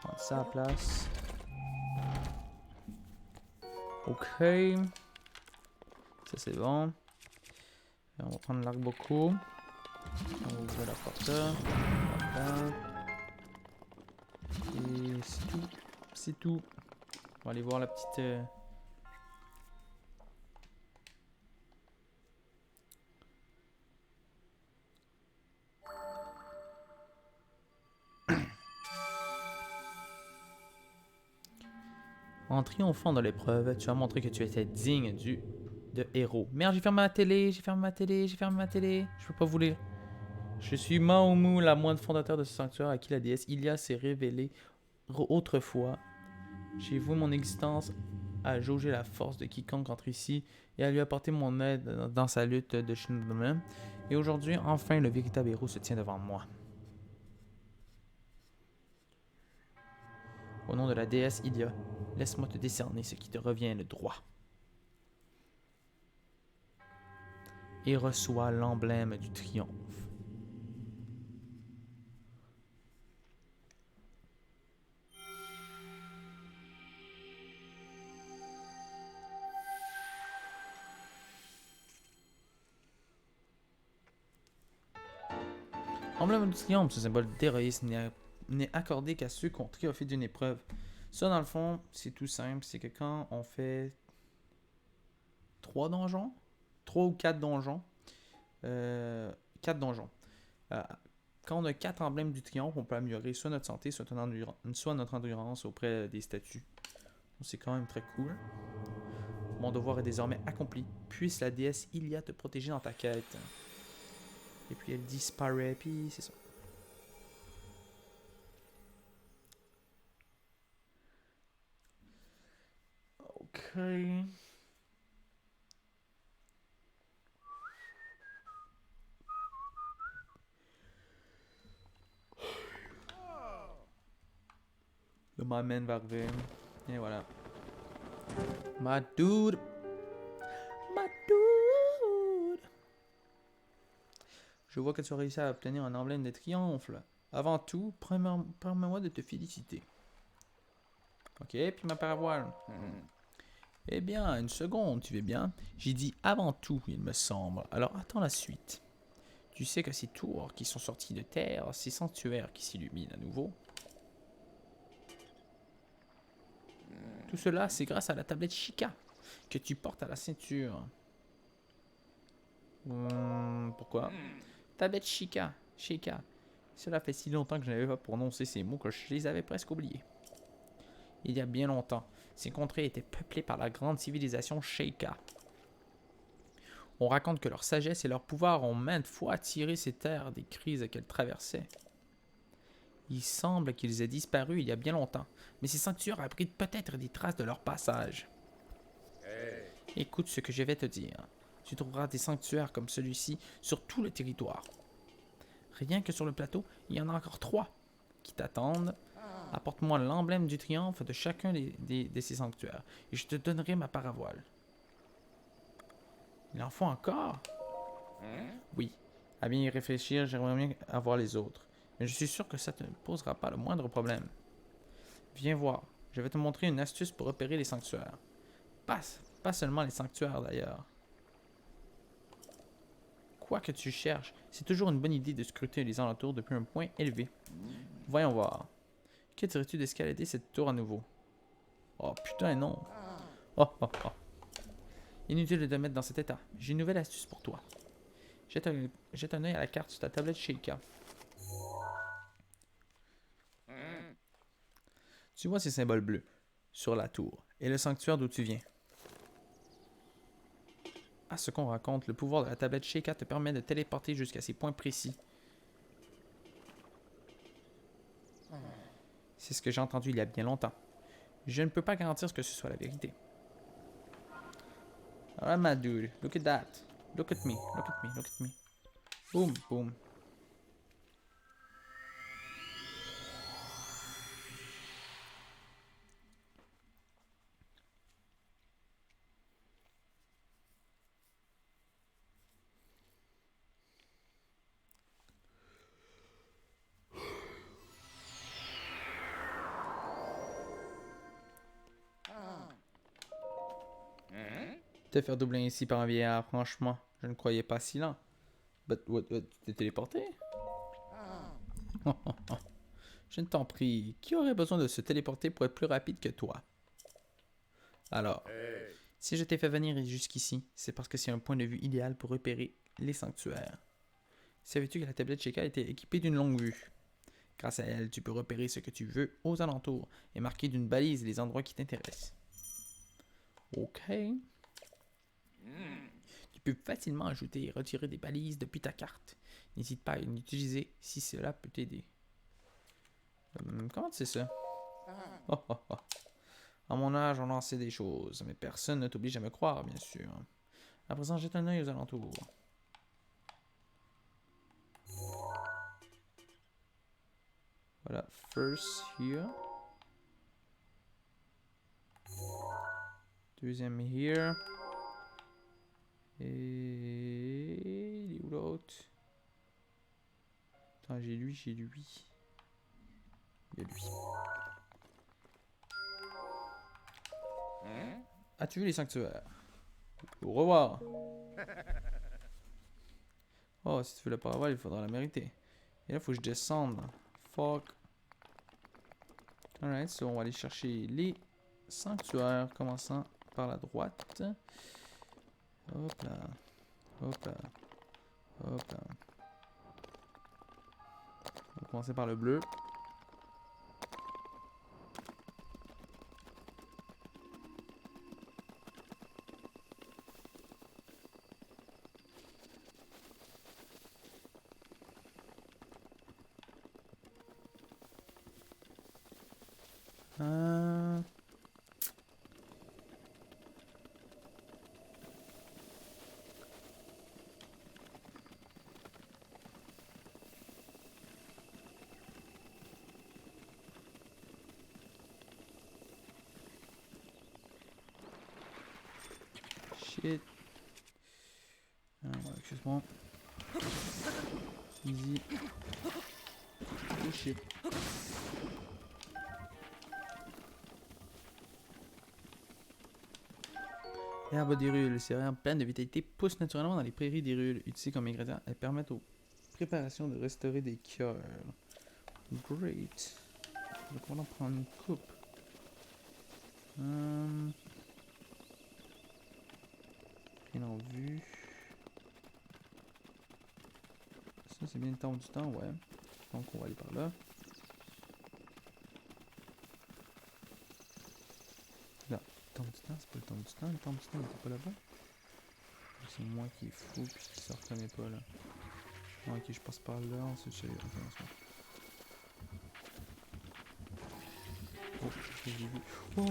Prendre ça à la place. Ok. Ça c'est bon. Et on va prendre l'arc beaucoup. On va ouvrir la porte là. Et c'est tout. C'est tout. On va aller voir la petite... En triomphant dans l'épreuve, tu as montré que tu étais digne de héros. Merde, j'ai fermé ma télé, j'ai fermé ma télé, j'ai fermé ma télé. Je peux pas vous lire. Je suis Maomu, la moine fondateur de ce sanctuaire à qui la déesse Ilia s'est révélée autrefois. J'ai voué mon existence à jauger la force de quiconque entre ici et à lui apporter mon aide dans sa lutte de Shinigami. Et aujourd'hui, enfin, le véritable héros se tient devant moi. Au nom de la déesse Ilia, laisse-moi te décerner ce qui te revient de droit. Et reçois l'emblème du triomphe. Emblème du triomphe, ce symbole d'héroïsme n'est accordé qu'à ceux qui ont triomphé d'une épreuve. Ça, dans le fond, c'est tout simple. C'est que quand on fait 3 donjons, 3 ou 4 donjons, 4 donjons. Quand on a 4 emblèmes du triomphe, on peut améliorer soit notre santé, soit notre endurance auprès des statues. Donc, c'est quand même très cool. Mon devoir est désormais accompli. Puisse la déesse Ilia te protéger dans ta quête. Et puis elle disparaît, puis c'est ça. Ok. Le my man va arriver. Et voilà. My dude. My dude. Je vois que tu as réussi à obtenir un emblème de triomphe. Avant tout, permets-moi de te féliciter. Ok, puis ma paravoile. Eh bien, une seconde, tu veux bien? J'ai dit avant tout, il me semble. Alors attends la suite. Tu sais que ces tours qui sont sortis de terre, ces sanctuaires qui s'illuminent à nouveau, tout cela, c'est grâce à la tablette Sheikah que tu portes à la ceinture. Pourquoi? Tablette Sheikah. Cela fait si longtemps que je n'avais pas prononcé ces mots que je les avais presque oubliés. Il y a bien longtemps, ces contrées étaient peuplées par la grande civilisation Sheikah. On raconte que leur sagesse et leur pouvoir ont maintes fois tiré ces terres des crises qu'elles traversaient. Il semble qu'ils aient disparu il y a bien longtemps, mais ces sanctuaires abritent peut-être des traces de leur passage. Écoute ce que je vais te dire. Tu trouveras des sanctuaires comme celui-ci sur tout le territoire. Rien que sur le plateau, il y en a encore 3 qui t'attendent. Apporte-moi l'emblème du triomphe de chacun de ces sanctuaires, et je te donnerai ma paravoile. Il en faut encore? Oui. À bien y réfléchir, j'aimerais bien avoir les autres. Mais je suis sûr que ça ne te posera pas le moindre problème. Viens voir. Je vais te montrer une astuce pour repérer les sanctuaires. Pas seulement les sanctuaires d'ailleurs. Quoi que tu cherches, c'est toujours une bonne idée de scruter les alentours depuis un point élevé. Voyons voir. Que dirais-tu d'escalader cette tour à nouveau? Oh putain non. Oh oh oh. Inutile de te mettre dans cet état. J'ai une nouvelle astuce pour toi. Jette un œil à la carte sur ta tablette Sheikah. Tu vois ces symboles bleus sur la tour et le sanctuaire d'où tu viens. À ce qu'on raconte, le pouvoir de la tablette Sheikah te permet de téléporter jusqu'à ces points précis. C'est ce que j'ai entendu il y a bien longtemps. Je ne peux pas garantir que ce soit la vérité. Alright, my dude. Look at that. Look at me. Look at me. Look at me. Boom, boom. Te faire doubler ainsi par un vieillard, franchement, je ne croyais pas si lent. What, tu t'es téléporté? Je ne t'en prie, qui aurait besoin de se téléporter pour être plus rapide que toi? Alors, si je t'ai fait venir jusqu'ici, c'est parce que c'est un point de vue idéal pour repérer les sanctuaires. Savais-tu que la tablette Sheikah était équipée d'une longue vue? Grâce à elle, tu peux repérer ce que tu veux aux alentours et marquer d'une balise les endroits qui t'intéressent. Ok. Tu peux facilement ajouter et retirer des balises depuis ta carte. N'hésite pas à l'utiliser si cela peut t'aider. Comment tu sais ça? Oh, oh, oh. À mon âge, on en sait des choses, mais personne ne t'oblige à me croire, bien sûr. À présent, jette un œil aux alentours. Voilà, first here. Deuxième here. Et... il est où l'autre? Attends, j'ai lui. Il y a lui. As-tu vu les sanctuaires? Au revoir. Oh, si tu veux la parole, il faudra la mériter. Et là, il faut que je descende. Fuck. Alright, so on va aller chercher les sanctuaires, commençant par la droite. Hop là. Hop là. Hop là. On va commencer par le bleu. Shit. Excuse-moi. Easy. Oh shit. L'herbe d'Hyrule, ces herbes pleines de vitalité poussent naturellement dans les prairies d'Hyrule. Utilisées comme ingrédient, elles permettent aux préparations de restaurer des cœurs. Great. Je vais pouvoir en prendre une coupe. Rien en vue. Ça c'est bien le temps du temps, ouais. Donc on va aller par là. Là, le temps du temps, c'est pas le temps du temps. Le temps du temps, il était pas là-bas. C'est moi qui est fou puis qui se reconnaît pas là. Ok, je passe par là, ensuite je suis. que j'ai vu. Oh!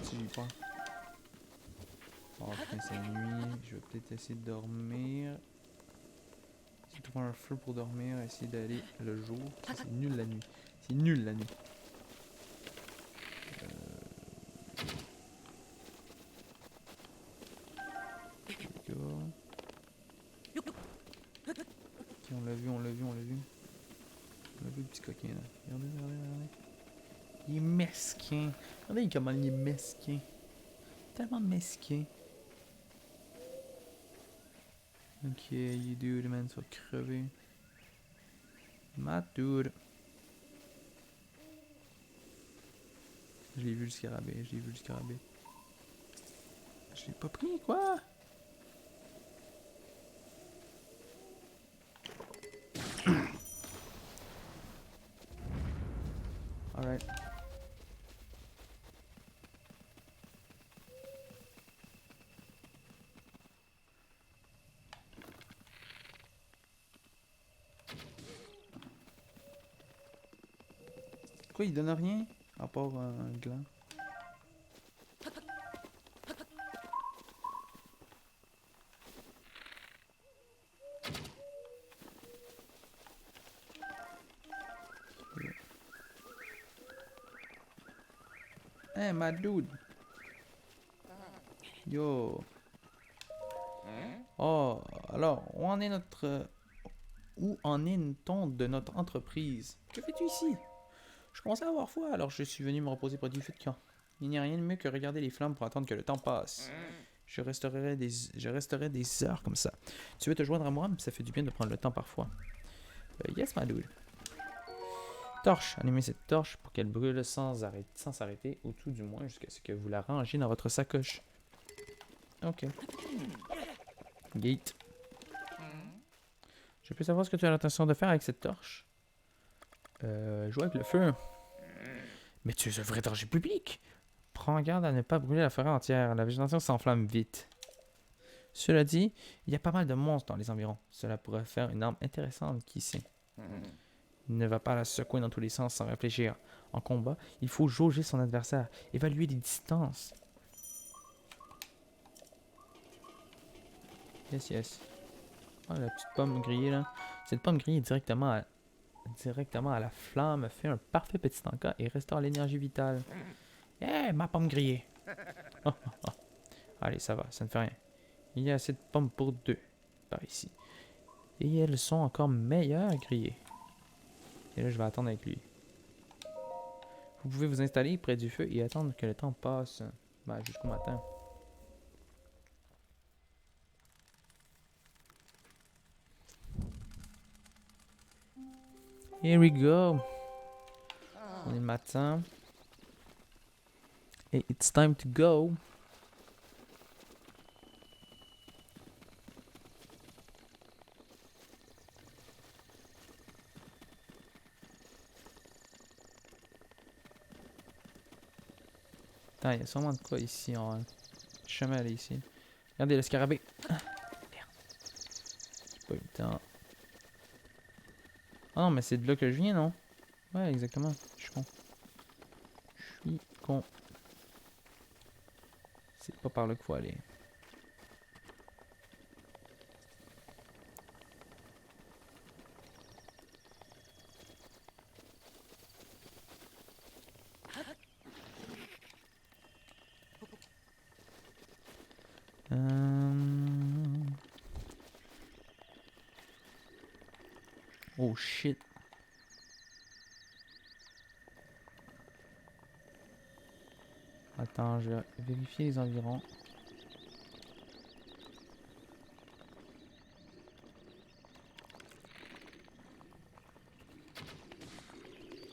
Si j'ai peur. Oh putain, c'est nuit. Je vais peut-être essayer de dormir. Essayer de trouver un feu pour dormir. Essayer d'aller le jour. Ça, c'est nul la nuit. C'est nul la nuit. Go. Ok, on l'a vu, on l'a vu, on l'a vu. On l'a vu le petit coquin là. Regardez, regardez, regardez. Il est mesquin. Regardez comment il est mesquin. Tellement mesquin. Ok, you dude, man, ça va crever. Ma dude. Je l'ai vu le scarabée, je l'ai vu le scarabée. Je l'ai pas pris, quoi? Alright. Quoi, il donne rien? À part un gland. Hey, my dude. Yo. Oh, alors, où en est notre... Où en est-on de notre entreprise? Que fais-tu ici? Je commençais à avoir froid, alors je suis venu me reposer près du feu de camp. Il n'y a rien de mieux que regarder les flammes pour attendre que le temps passe. Je resterai des heures comme ça. Tu veux te joindre à moi? Ça fait du bien de prendre le temps parfois. Yes, my dude. Torche. Allumez cette torche pour qu'elle brûle sans s'arrêter, ou tout du moins jusqu'à ce que vous la rangiez dans votre sacoche. Ok. Gate. Je peux savoir ce que tu as l'intention de faire avec cette torche? Jouer avec le feu. Mais tu es un vrai danger public. Prends garde à ne pas brûler la forêt entière. La végétation s'enflamme vite. Cela dit, il y a pas mal de monstres dans les environs. Cela pourrait faire une arme intéressante, qui sait. Ne va pas la secouer dans tous les sens sans réfléchir. En combat, il faut jauger son adversaire, évaluer les distances. Yes, yes. Ah, la petite pomme grillée là. Cette pomme grillée directement à la flamme fait un parfait petit encas et restaure l'énergie vitale. Eh, ma pomme grillée. Allez, ça va, ça ne fait rien. Il y a assez de pommes pour deux par ici. Et elles sont encore meilleures grillées. Et là, je vais attendre avec lui. Vous pouvez vous installer près du feu et attendre que le temps passe. Ben, jusqu'au matin. Here we go. On est le matin. Et it's time to go. Attends, il y a sûrement de quoi ici en chemin aller ici. Regardez le scarabée. Ah, merde. J'ai pas eu le temps. Ah non, mais c'est de là que je viens, non? Ouais, exactement. Je suis con. Je suis con. C'est pas par là qu'il faut aller. Oh shit. Attends, je vais vérifier les environs.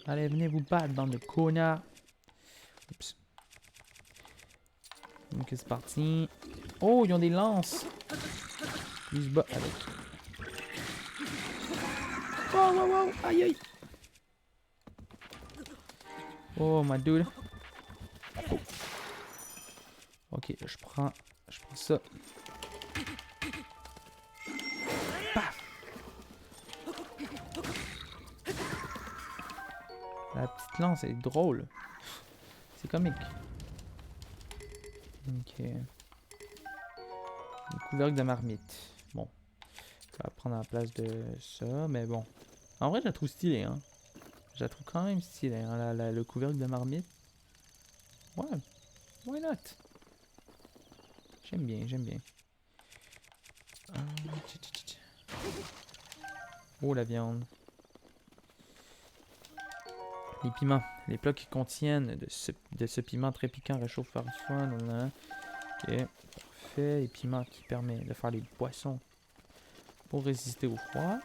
Allez, venez vous battre, bande de connards. Oups. Donc c'est parti. Oh, ils ont des lances. Ils se battent avec. Oh, wow, wow, aïe, aïe. Oh, my dude. Oh. Ok, je prends ça. Paf. La petite lance, elle est drôle. comique. Ok. Le couvercle de marmite. Bon. Je vais prendre la place de ça, mais bon. En vrai, je la trouve stylée, hein. Je la trouve quand même stylée, hein, le couvercle de marmite. Ouais. Why not? J'aime bien, j'aime bien. Oh, la viande. Les piments. Les plats qui contiennent de ce piment très piquant réchauffent parfois. Ok, parfait. Les piments qui permettent de faire les boissons pour résister au froid.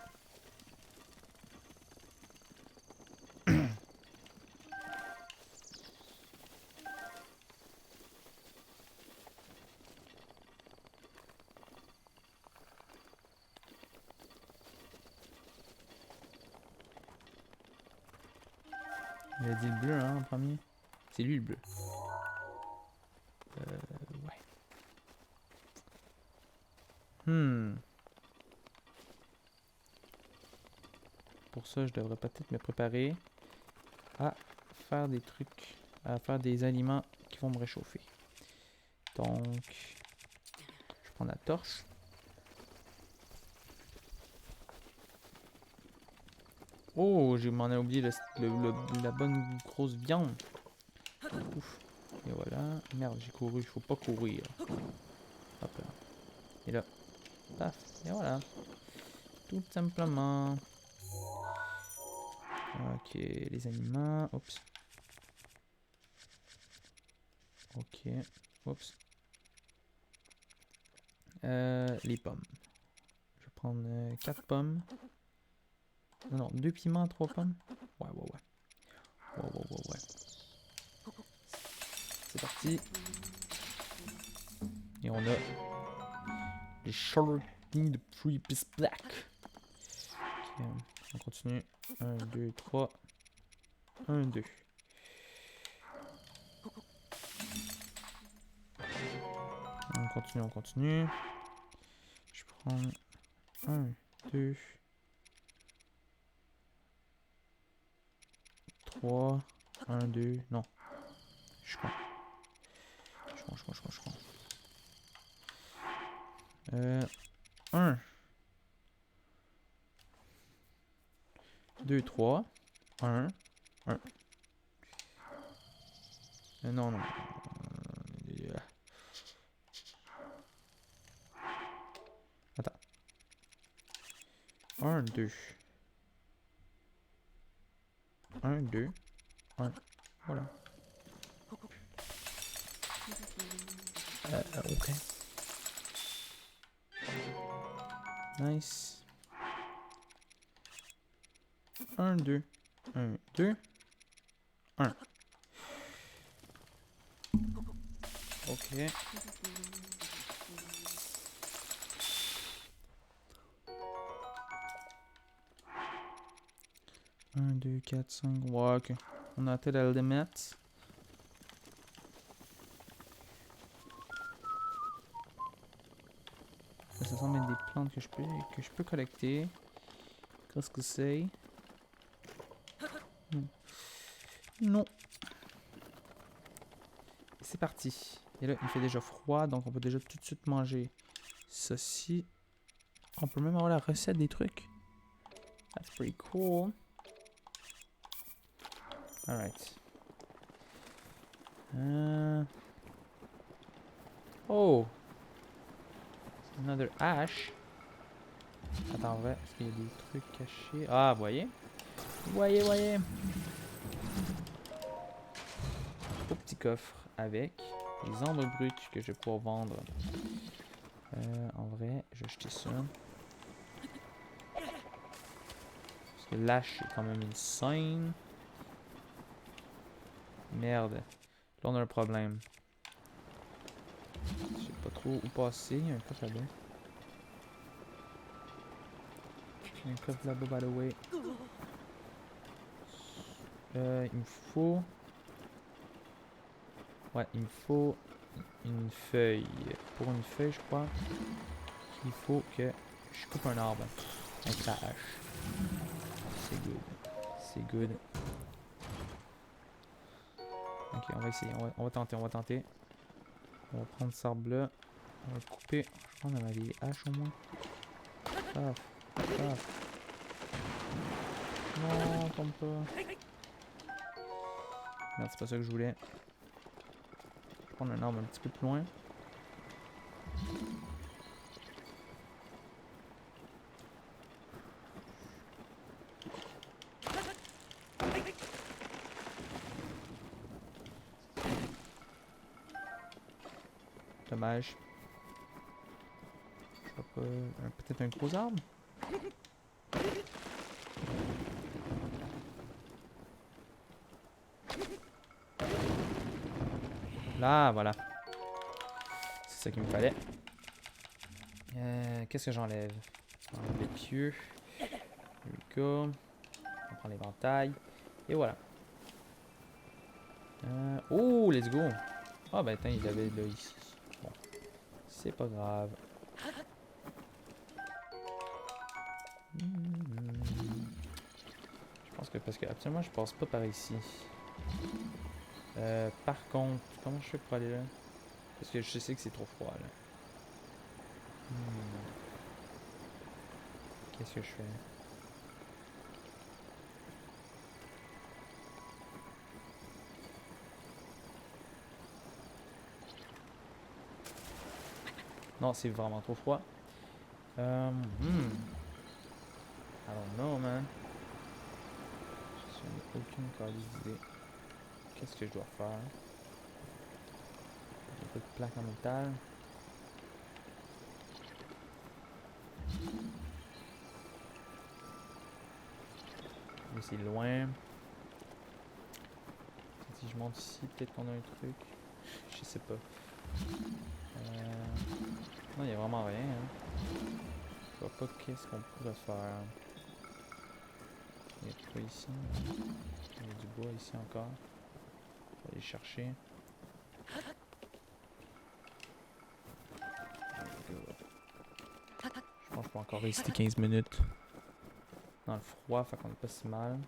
Il a dit le bleu, hein, en premier. C'est lui le bleu. Ouais. Pour ça, je devrais peut-être me préparer à faire des trucs, à faire des aliments qui vont me réchauffer. Donc, je prends la torche. Oh, je m'en ai oublié la bonne grosse viande. Ouf. Et voilà. Merde, j'ai couru, il faut pas courir. Hop là. Et là. Paf. Et voilà. Tout simplement. Ok, les aliments. Oups. Ok. Oups. Les pommes. Je vais prendre 4 pommes. Non, 2 piments, 3 pommes. Ouais. Ouais. C'est parti. Et on a les Shortening de Previous Black. Ok, on continue. 1, 2, 3. 1, 2. On continue. Je prends 1, 2, 3. 1, 2. Non. Je prends. 1, 2, 3. 1. Non. Attends. 1, 2. 1, 2. 1. Voilà. Ok. Nice. 1, 2. 1, 2. 1. Ok. Un, 2, 4, 5. Ouais, ok. On a atteint la limite. Ça semble être des plantes que je peux collecter. Qu'est-ce que c'est? Non. C'est parti. Et là, il fait déjà froid, donc on peut déjà tout de suite manger ceci. On peut même avoir la recette des trucs. That's pretty cool. Alright. Oh! Another ash. Attends, vrai, est-ce qu'il y a des trucs cachés? Ah, voyez? Voyez. Au petit coffre avec les ambres brutes que je vais pouvoir vendre. En vrai, je vais acheter ça. Parce que l'ash est quand même une scène. Merde. Là, on a un problème. Je sais pas trop où passer. Il y a un coffre là-bas. Il y a un coffre là-bas, by the way. Il me faut... Ouais, il me faut une feuille. Pour une feuille, je crois qu'il faut que je coupe un arbre avec la hache. C'est good. Ok, on va essayer. On va tenter, on va tenter. On va prendre cet arbre-là. On va le couper. Je pense qu'on a des haches au moins. Paf, paf. Non, tombe pas. Merde, c'est pas ça que je voulais. Je vais prendre un arbre un petit peu plus loin. Dommage. Je vois pas. Peut-être un gros arbre? Là, voilà. C'est ça qu'il me fallait. Qu'est-ce que j'enlève? On enlève les pieux. There we go. On prend l'éventail. Et voilà. Oh, let's go. Ah ben attends, il avait là ici. Bon. C'est pas grave. Je pense que parce que absolument je passe pas par ici. Par contre, comment je fais pour aller là? Parce que je sais que c'est trop froid là. Qu'est-ce que je fais? Non, c'est vraiment trop froid. I don't know, man. Je n'ai aucune idée. Qu'est-ce que je dois faire? Il y a pas de plaque en métal. Mais c'est loin. Si je monte ici, peut-être qu'on a un truc. Je sais pas. Non, il n'y a vraiment rien. Hein. Je vois pas qu'est-ce qu'on pourrait faire. Il y a quoi ici? Il y a du bois ici encore. On va aller chercher. Je pense que je peux encore rester 15 minutes. Dans le froid, fait qu'on est pas si mal.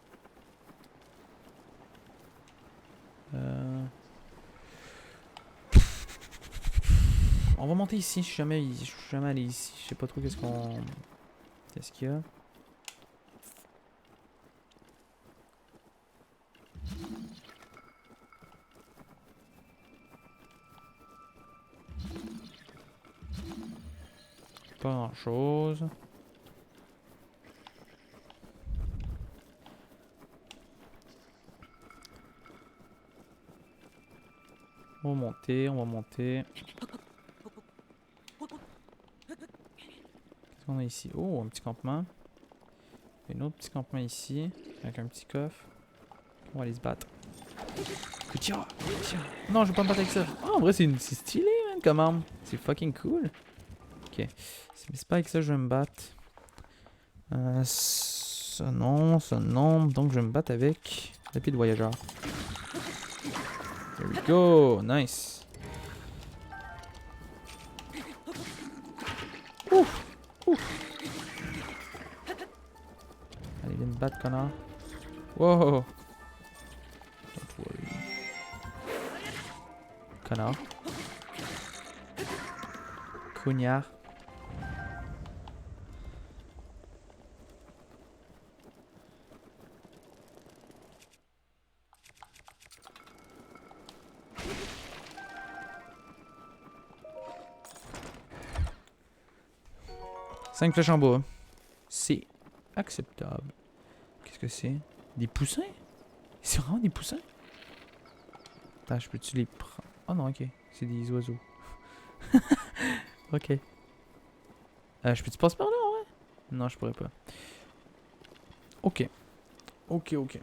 On va monter ici, je suis jamais allé ici. Je sais pas trop qu'est-ce qu'il y a. Pas grand chose. On va monter, on va monter. Qu'est-ce qu'on a ici? Oh, un petit campement. Un autre petit campement ici, avec un petit coffre. On va aller se battre. Tiens, tiens. Non, je vais pas me battre avec ça. Oh, en vrai, c'est stylé, man, comme arme. C'est fucking cool. Ok. Mais c'est pas avec ça que je vais me battre. Ça non, ça non. Donc, je vais me battre avec l'épée de voyageur. There we go. Nice. Ouf. Ouf. Allez, viens me battre, connard. Wow. Don't worry. Connard. Cognard. Cinq flèches en bois. C'est acceptable. Qu'est-ce que c'est? Des poussins? C'est vraiment des poussins? Attends, je peux-tu les prendre? Oh non, ok. C'est des oiseaux. Ok. Je peux-tu passer par là, ouais? Non, je pourrais pas. Ok. Ok, ok.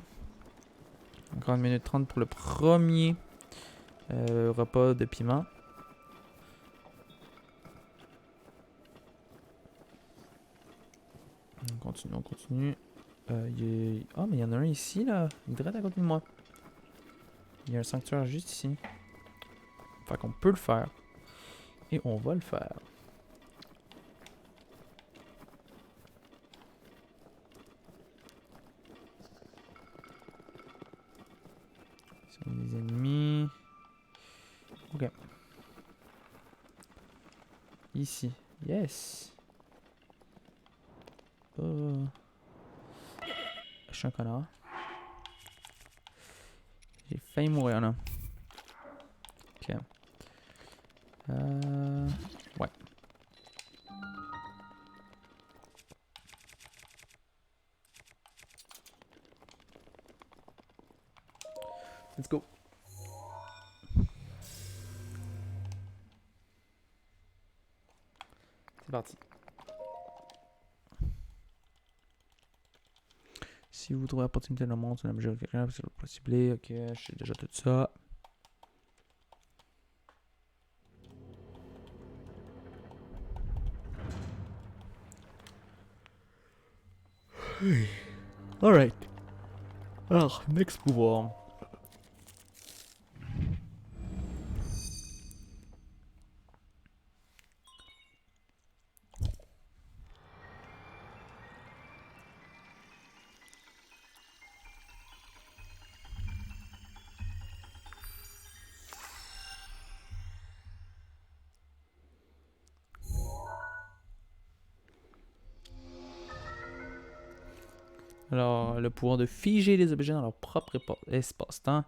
Encore 1 minute 30 pour le premier repas de piment. On continue, on continue. Ah, mais il y en a un ici, là. Il est direct à côté de moi. Il y a un sanctuaire juste ici. Fait qu'on peut le faire. Et on va le faire. Des ennemis. Ici. Yes. Je suis un connard. J'ai failli mourir là. Ok. Ouais. Let's go. C'est parti. Si vous trouvez l'opportunité dans le monde, c'est un objet quelqu'un, c'est possible. Ok, je sais déjà tout ça. Alright. Alors, next pouvoir. Alors, le pouvoir de figer les objets dans leur propre espace-temps.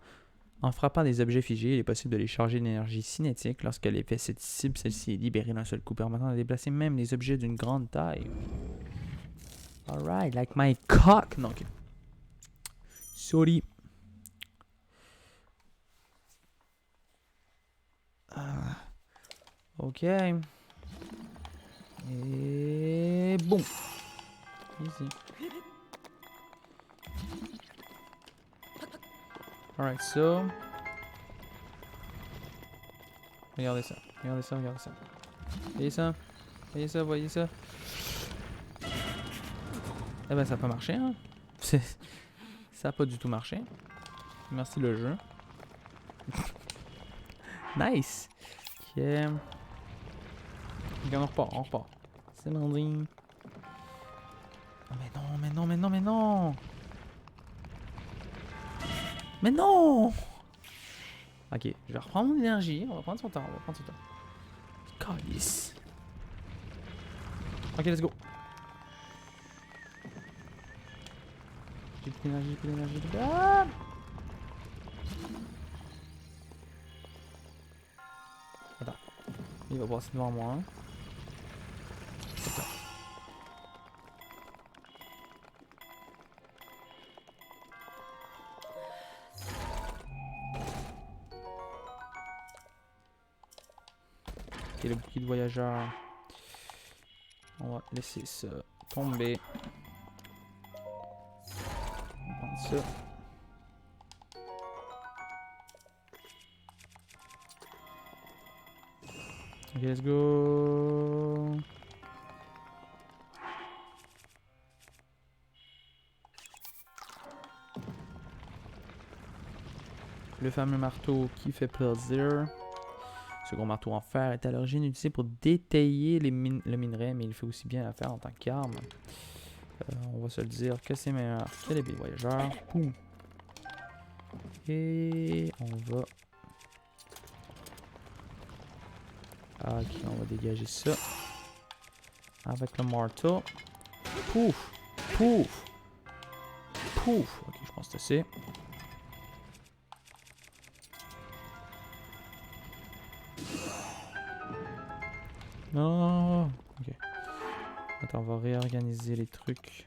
En frappant des objets figés, il est possible de les charger d'énergie cinétique. Lorsque l'effet se dissipe, celle-ci est libérée d'un seul coup, permettant de déplacer même les objets d'une grande taille. Alright, like my cock. Non, ok. Sorry. Ok. Et bon. Easy. Alright, so. Regardez ça. Regardez ça, regardez ça. Voyez ça? Voyez ça, voyez ça? Eh ben, ça n'a pas marché, hein? Ça n'a pas du tout marché. Merci le jeu. Nice! Ok. Ok, on repart, on repart. C'est lundi. Oh, mais non, mais non, mais non, mais non! Mais non! Ok, je vais reprendre mon énergie. On va prendre son temps, on va prendre son temps. Calice. Ok, let's go. J'ai plus d'énergie, j'ai plus d'énergie. Ah! Attends. Il va passer devant moi. Hein. Ok, le bouclier de voyageur. On va laisser ça tomber. On va prendre ça. Ok, let's go. Le fameux marteau qui fait plaisir. Ce gros marteau en fer est à l'origine utilisé pour détailler le minerai, mais il fait aussi bien l'affaire en tant qu'arme. On va se le dire que c'est meilleur que les billes voyageurs. Boum. Et on va... Ok, on va dégager ça. Avec le marteau. Pouf! Pouf! Pouf! Ok, je pense que c'est assez. Non! Ok. Attends, on va réorganiser les trucs.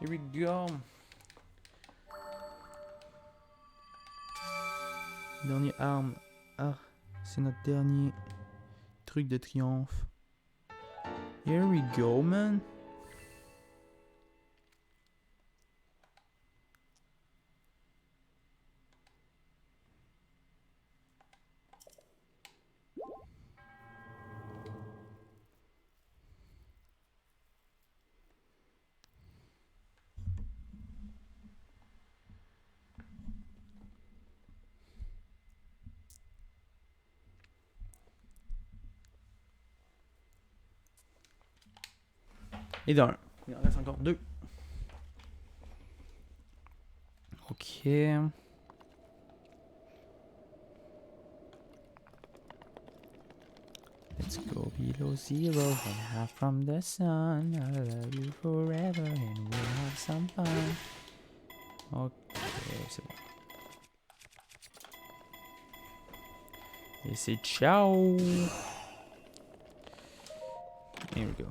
Here we go. Dernière arme. Ah, c'est notre dernier truc de triomphe. Here we go, man. Et d'un. Il en reste encore 2. Ok. Let's go below zero and half from the sun. I love you forever and we'll have some fun. Ok, c'est bon. Et c'est ciao! Here we go.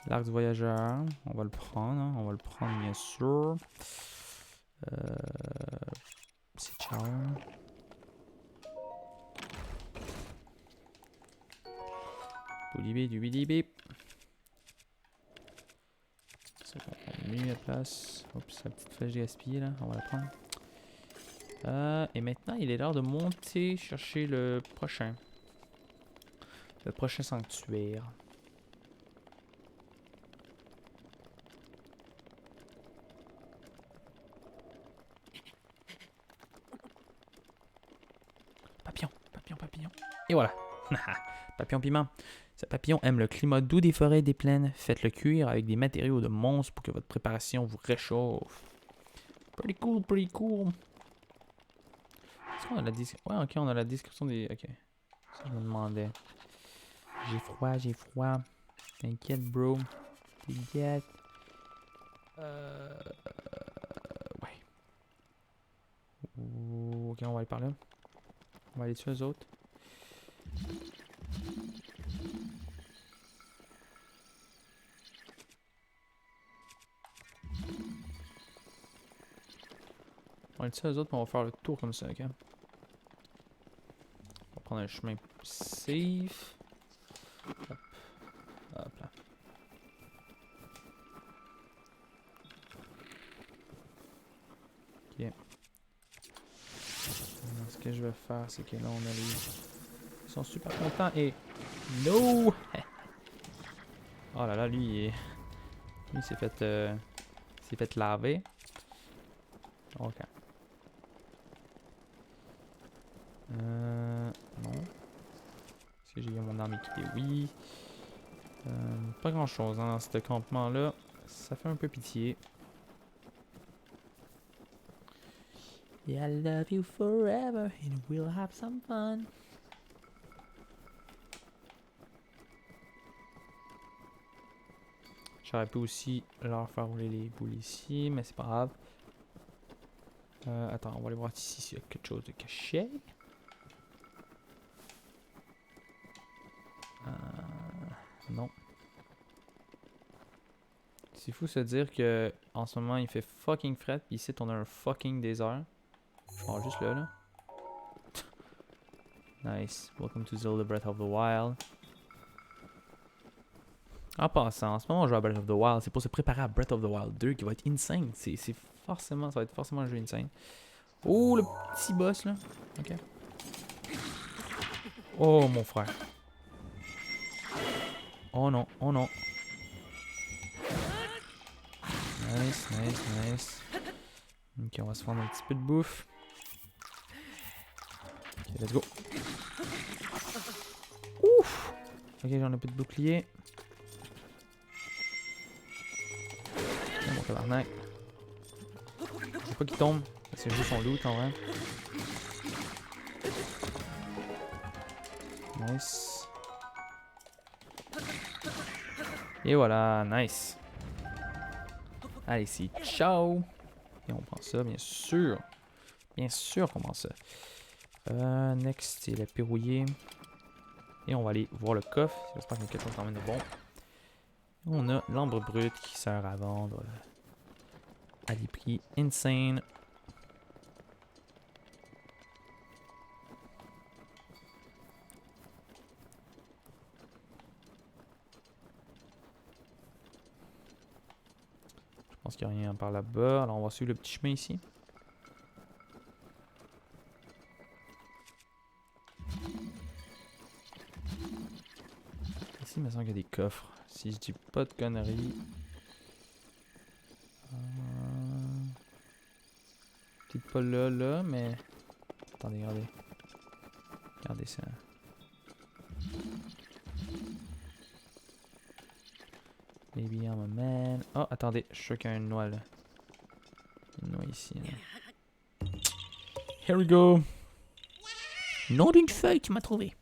L'arc du voyageur, on va le prendre, hein. On va le prendre bien sûr. C'est ciao. Boulibé. Ça va prendre mieux la place. Oups, la petite flèche gaspillée là, on va la prendre. Et maintenant, il est l'heure de monter chercher le prochain. Le prochain sanctuaire. Papillon. Et voilà. Papillon piment. Ce papillon aime le climat doux des forêts et des plaines. Faites-le cuire avec des matériaux de monstres pour que votre préparation vous réchauffe. Pretty cool. Est-ce qu'on a la description? Ouais, ok, on a la description des... Ok. Ça, je me demandais. J'ai froid. T'inquiète, bro. T'inquiète. Ouais. Ok, on va aller par là. On va aller dessus, eux autres. On va aller dessus, eux autres, puis on va faire le tour comme ça, ok? On va prendre un chemin plus safe. Hop là. Ok. Alors, ce que je vais faire, c'est que là, on a les... Ils sont super contents et... No! Oh là là, lui, il s'est fait laver. Ok. Non. Est-ce que j'ai eu mon arme équipée? Oui. Pas grand chose hein, dans ce campement-là. Ça fait un peu pitié. Yeah, I love you forever and we'll have some fun. J'aurais pu aussi leur faire rouler les boules ici, mais c'est pas grave. Attends, on va aller voir ici s'il y a quelque chose de caché. Non. C'est fou se dire que en ce moment il fait fucking fret, puis ici on a un fucking désert. Genre juste là. Nice. Welcome to Zelda Breath of the Wild. En passant, en ce moment on joue à Breath of the Wild, c'est pour se préparer à Breath of the Wild 2 qui va être insane. C'est forcément, ça va être forcément un jeu insane. Oh, le petit boss là. Ok. Oh mon frère. Oh non. Nice. Ok, on va se prendre un petit peu de bouffe. Ok, let's go. Ouf! Ok, j'en ai plus de bouclier. Oh, mon tabarnak. Je veux pas qu'il tombe. C'est juste son loot en vrai. Nice. Et voilà, nice. Allez, c'est ciao! Et on prend ça, bien sûr. Bien sûr qu'on prend ça. Next, c'est le verrouiller. Et on va aller voir le coffre. J'espère qu'il y a quelque chose quand même de bon. On a l'ambre brut qui sert à vendre à des prix insane. Je pense qu'il n'y a rien par là-bas. Alors on va suivre le petit chemin ici. Ici, il me semble qu'il y a des coffres. Si je dis pas de conneries. Peut-être pas là, mais... Attendez, regardez. Regardez ça. Baby, I'm a man. Oh, attendez, je suis sûr qu'il y a une noix là. Une noix ici. Là. Here we go. Nom d'une feuille, tu m'as trouvé.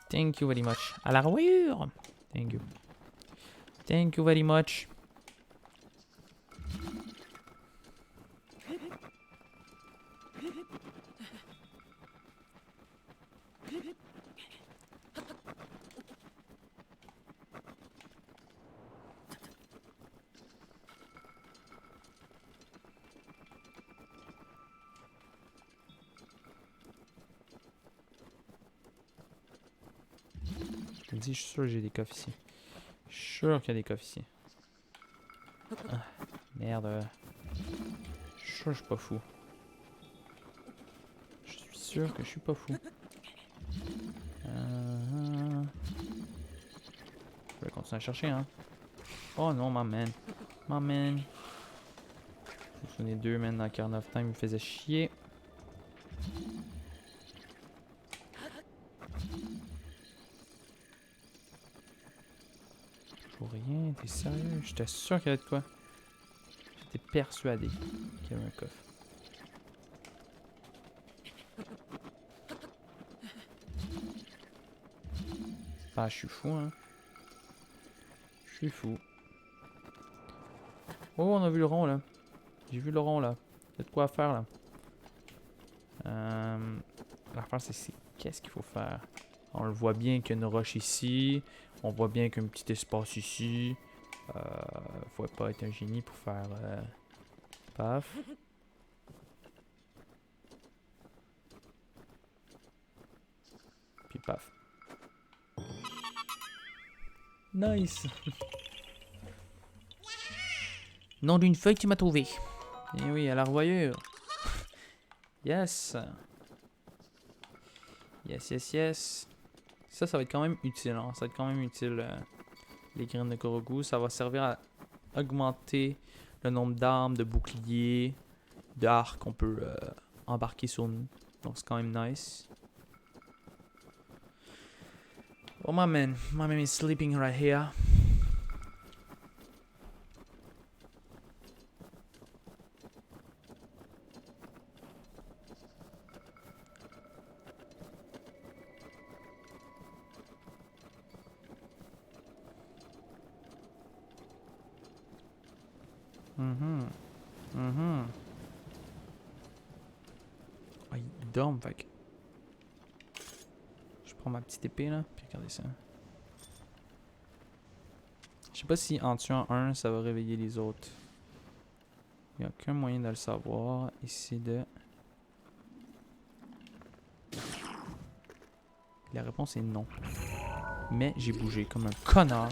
Thank you very much. À la revoyure. Thank you. Thank you very much. Je me dis, je suis sûr que j'ai des coffres ici. Je suis sûr qu'il y a des coffres ici. Ah, merde. Je suis sûr que je suis pas fou. Je suis sûr que je suis pas fou. Je vais continuer à chercher, hein. Oh non, my man. My man. Je me souviens des deux, man, dans Ocarina of Time, ils me faisaient chier. Pour rien, t'es sérieux? J'étais sûr qu'il y avait de quoi. J'étais persuadé qu'il y avait un coffre. Ah, je suis fou, hein. Je suis fou. Oh, on a vu le rond, là. J'ai vu le rond, là. Il y a de quoi faire, là. L'affaire, c'est qu'est-ce qu'il faut faire? On le voit bien qu'il y a une roche ici. On voit bien qu'il y a un petit espace ici. Faut pas être un génie pour faire... paf. Puis paf. Nice! Nom d'une feuille, tu m'as trouvé. Eh oui, à la revoyure. Yes! Yes, yes, yes. Ça va être quand même utile. Hein? Ça va être quand même utile, les graines de Korogu. Ça va servir à augmenter le nombre d'armes, de boucliers, d'arcs qu'on peut embarquer sur nous. Donc c'est quand même nice. Oh, my man. My man is sleeping right here. Ah, il dorment, fait que... Je prends ma petite épée, là, puis regardez ça. Je sais pas si en tuant un, ça va réveiller les autres. Il n'y a aucun moyen de le savoir. Et c'est de... La réponse est non. Mais j'ai bougé comme un connard.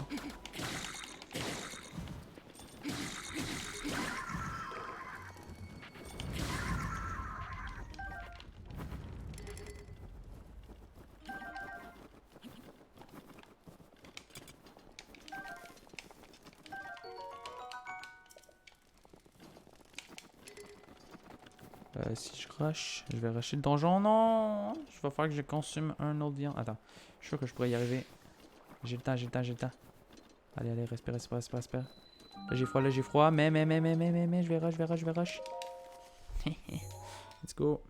Si je rush, je vais rusher le donjon. Non! Je vais falloir que je consomme un autre viande. Attends, je suis sûr que je pourrais y arriver. J'ai le temps, j'ai le temps, j'ai le temps. Allez, allez, respire, respire, respire, respire. Là j'ai froid, mais, je vais rush, je vais rush, je vais rush. Let's go.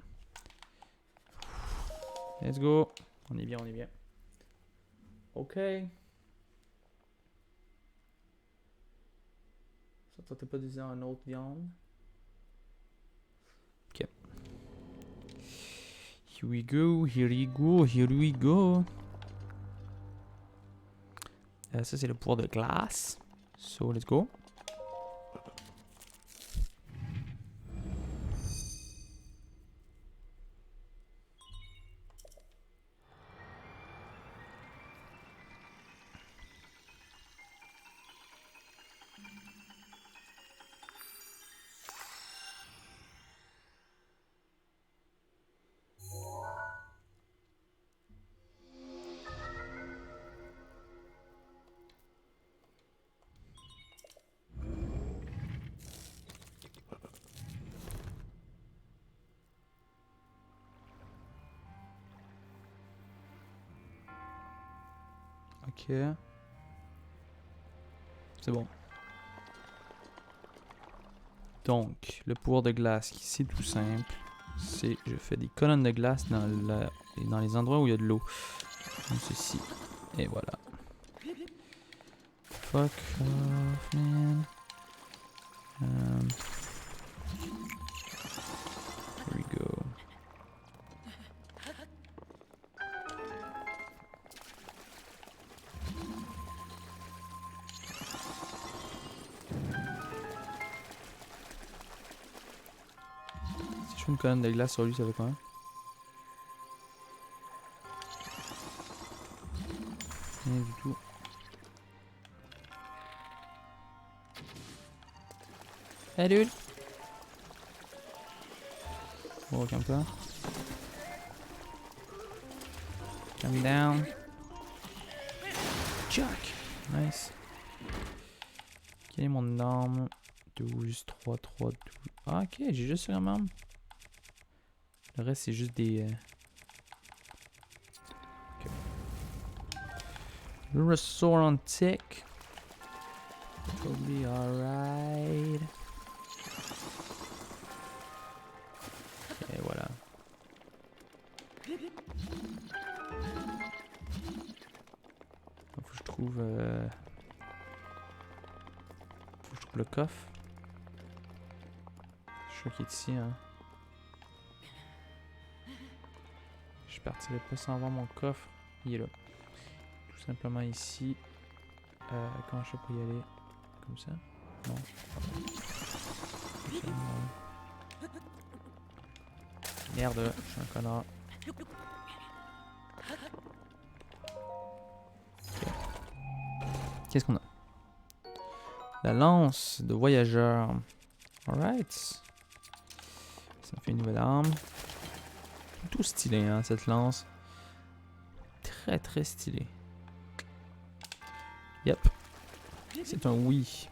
Let's go. On est bien, on est bien. Ok. Ça t'as pas désiré un autre viande? Ok. Here we go, here we go, here we go. Ça c'est le pouvoir de glace. So let's go. Ok. C'est bon. Donc, le pouvoir de glace, c'est tout simple. C'est, je fais des colonnes de glace dans les endroits où il y a de l'eau. Comme ceci. Et voilà. Fuck off, man. Here we go. Si je fais une colonne de glace sur lui, ça fait quoi? Rien du tout. Hey dude! Oh, calme-toi. Calm down. Jack! Nice. Quelle est mon arme? 12, 3, 3, 12. Ah, ok, j'ai juste un arme. Le reste, c'est juste des. Ok. Le ressort en tick. It'll be alright. Et voilà. Faut que je trouve. Faut que je trouve le coffre. Je crois qu'il est ici, hein. Je partirai pas sans avoir mon coffre. Il est là. Tout simplement ici. Comment je fais pour y aller? Comme ça? Non. Comme ça, non. Merde, je suis un connard. Okay. Qu'est-ce qu'on a? La lance de voyageur. Alright. Ça me fait une nouvelle arme. Tout stylé, hein, cette lance. Très très stylé. Yep. C'est un oui.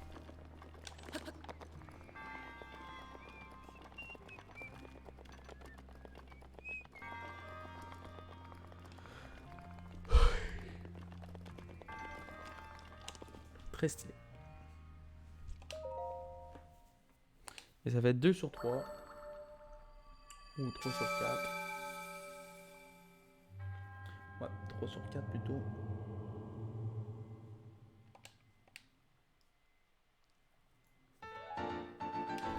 Très stylé. Et ça fait 2 sur 3. Ou 3 sur 4. Ouais, 3 sur 4 plutôt.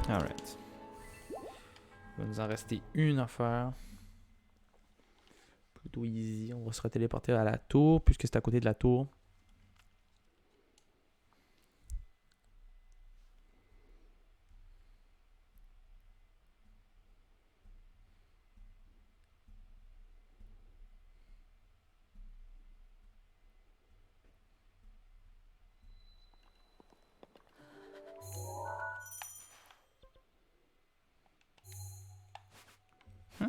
Alright. Il va nous en rester une à faire. Plutôt easy. On va se retéléporter à la tour, puisque c'est à côté de la tour.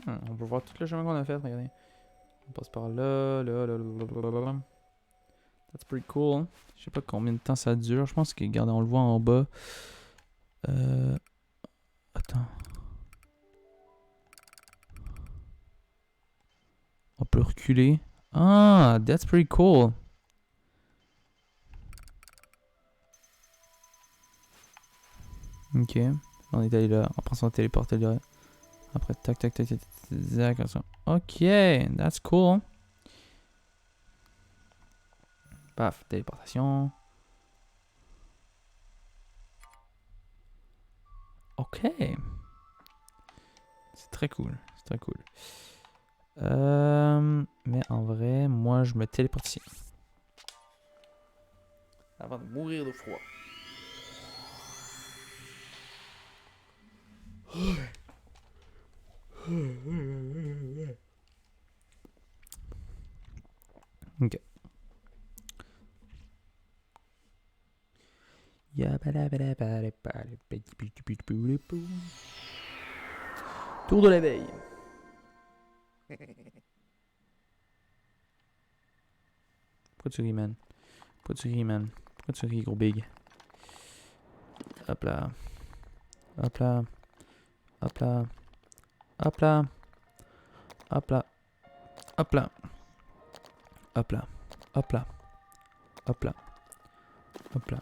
On peut voir tout le chemin qu'on a fait, regardez. On passe par là, là. That's pretty cool. Hein? Je sais pas combien de temps ça dure. Je pense que, regardez, on le voit en bas. Attends. On peut reculer. Ah, that's pretty cool. Ok. On est allé là. Après, on s'est téléporté là. Après, tac, tac, tac, tac, tac, tac. Ok, that's cool. Paf, téléportation. Ok. C'est très cool. C'est très cool. Mais en vrai, moi, je me téléporte ici. Avant de mourir de froid. Ok. Tour de l'éveil. Pourquoi tu ris, man? Pourquoi tu ris, man? Pourquoi tu ris, gros big? Hop là. Hop là. Hop là. Hop là. Hop là. Hop là. Hop là. Hop là. Hop là. Hop là.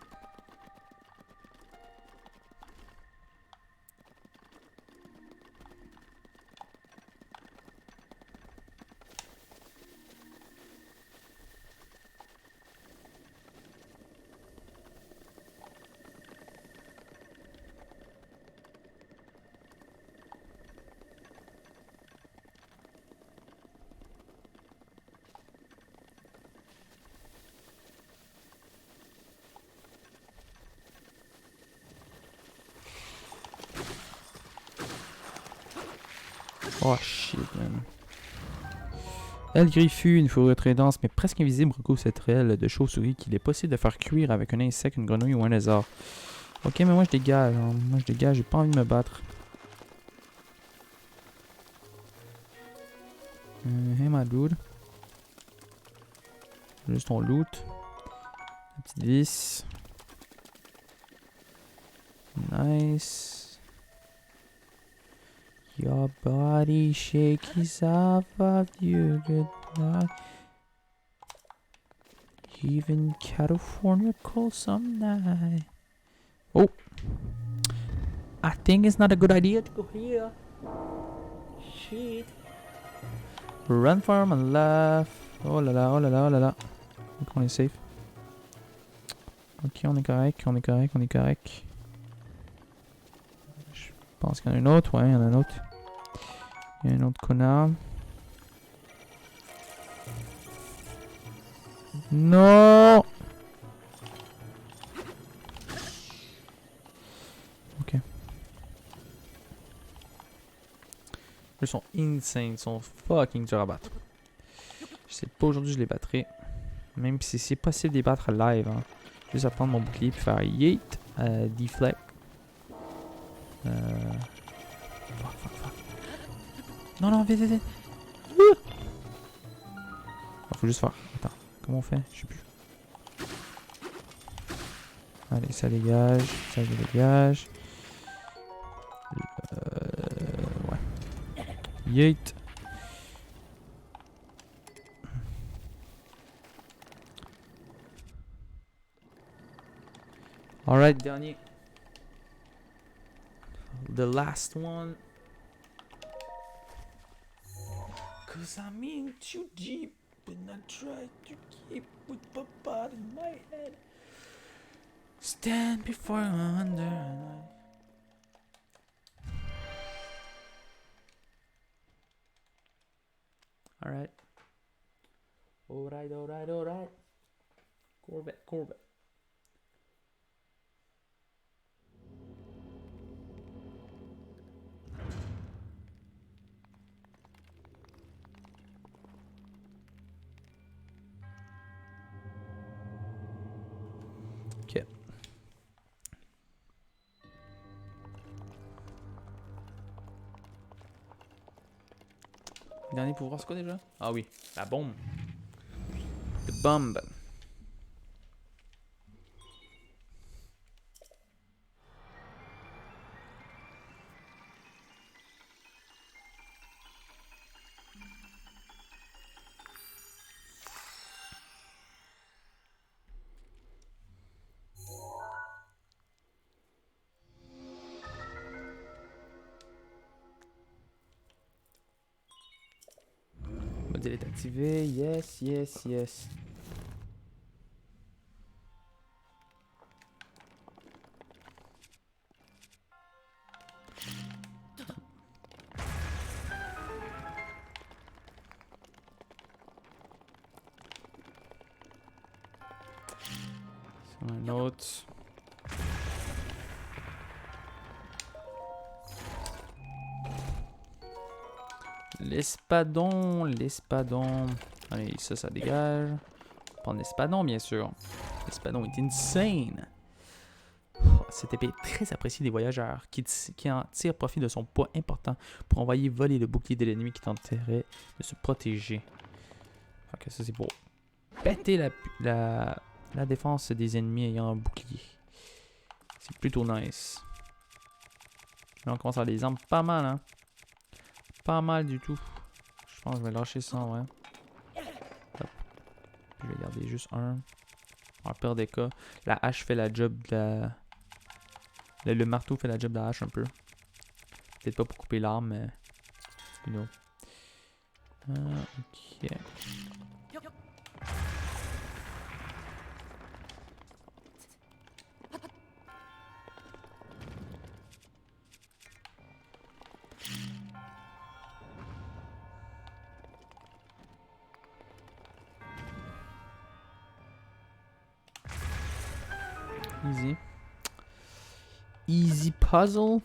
Oh shit, man. Aile griffue, une fourrure très dense mais presque invisible recouvre cette aile de chauve-souris qu'il est possible de faire cuire avec un insecte, une grenouille ou un lézard. Ok, mais moi je dégage. Hein. Moi je dégage, j'ai pas envie de me battre. Hey my dude. Juste ton loot. La petite vis. Nice. Your body shakes off of you good night. Even California cold some night. Oh! I think it's not a good idea to go here. Shit. Run for my life. Oh là là, oh là là, oh là là. Donc on est safe. Ok, on est correct, on est correct, on est correct. Je pense qu'il y en a un autre, ouais, il y en a un autre. Il y a un autre connard. Non! Ok. Ils sont insane, ils sont fucking durs à battre. Je sais pas aujourd'hui je les battrai. Même si c'est possible de les battre live. Hein. Juste à prendre mon bouclier et faire yeet, deflect. Fuck. Non, non, vite, vite, vite. Faut juste faire. Attends, comment on fait? Je sais plus. Allez, ça dégage, ça dégage. Ouais. Yeet. Alright, dernier. The last one. Cause I'm in too deep and I try to keep with Papa in my head. Stand before I wonder. Alright. Alright. Corbett. Ok. Dernier pouvoir, c'est quoi déjà? Ah oui, la bombe. The bomb. Modèle est activé. Yes. Un autre. L'espadon. Allez, ça dégage. On va prendre l'espadon, bien sûr. L'espadon est insane. Cette épée est très appréciée des voyageurs qui en tirent profit de son poids important pour envoyer voler le bouclier de l'ennemi qui tenterait de se protéger. Ok, ça c'est pour péter la défense des ennemis ayant un bouclier. C'est plutôt nice. Là on commence à avoir des armes pas mal, hein. Pas mal du tout. Je pense que je vais lâcher ça, ouais. Hop. Je vais garder juste un. En pire des cas, la hache fait la job de la... Le marteau fait la job de la hache un peu. Peut-être pas pour couper l'arme, mais... You know. Ok. Easy puzzle.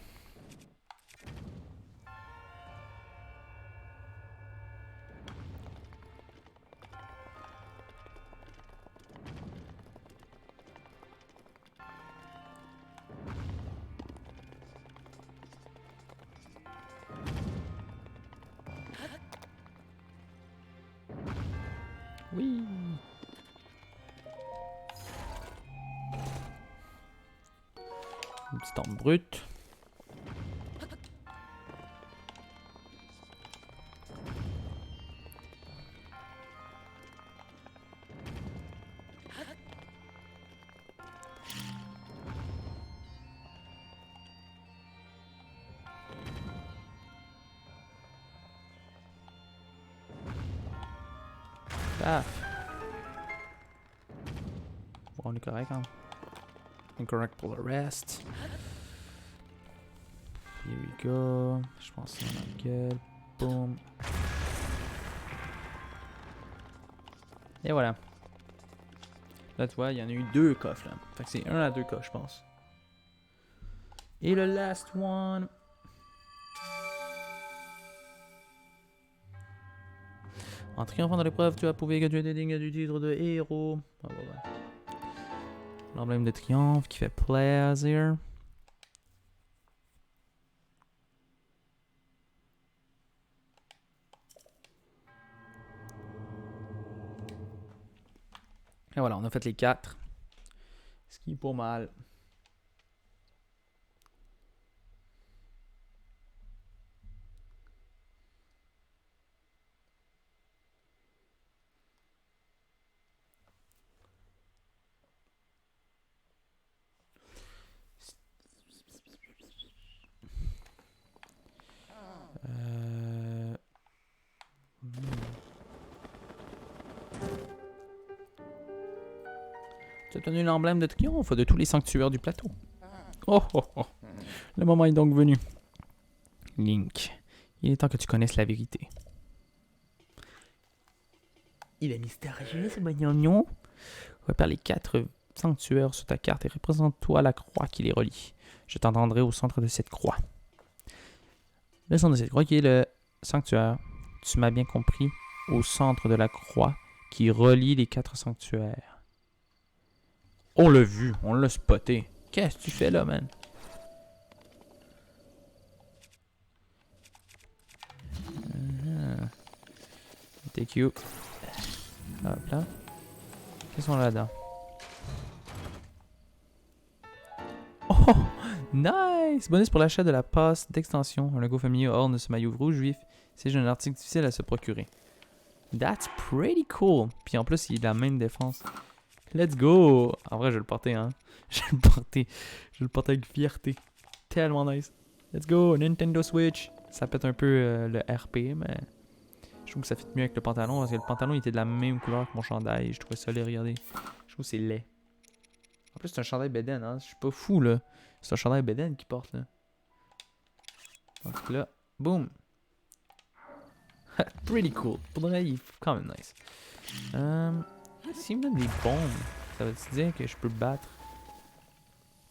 petite arme brute. Paf. Bon, on est correct, hein? Incorrect pour le rest. Here we go. Je pense que c'est dans la gueule. Boom. Et voilà. Là, tu vois, il y en a eu 2 coffres, là. Fait que c'est 1 à 2 coffres, je pense. Et le last one. En triomphant dans l'épreuve, tu as prouvé que tu étais digne du titre de héros. Ah, voilà. L'emblème de triomphe qui fait plaisir. Et voilà, on a fait les 4. Ce qui est pas mal. Tu as obtenu l'emblème de triomphe de tous les sanctuaires du plateau. Oh oh oh. Le moment est donc venu. Link, il est temps que tu connaisses la vérité. Il est mystérieux ce bagnognon. Repère les 4 sanctuaires sur ta carte et représente-toi la croix qui les relie. Je t'entendrai au centre de cette croix. Le centre de cette croix qui est le sanctuaire. Tu m'as bien compris, au centre de la croix qui relie les 4 sanctuaires. On l'a vu, on l'a spoté. Qu'est-ce que tu fais là, man? Take you. Hop là. Qu'est-ce qu'on a là-dedans? Oh! Nice! Bonus pour l'achat de la passe d'extension. Un logo familier orne ce maillot rouge vif. C'est un article difficile à se procurer. That's pretty cool. Puis en plus, il a la même défense. Let's go! En vrai, je vais le porter, hein. Je vais le porter avec fierté. Tellement nice. Let's go! Nintendo Switch. Ça pète un peu le RP, mais je trouve que ça fit mieux avec le pantalon parce que le pantalon il était de la même couleur que mon chandail. Je trouvais ça laid, regardez. Je trouve que c'est laid. En plus, c'est un chandail Beden, hein. Je suis pas fou, là. C'est un chandail Beden qu'il porte, là. Donc là, boom! Pretty cool. Pour le vrai, il est quand même nice. S'il me donne des bombes, ça veut-tu dire que je peux battre?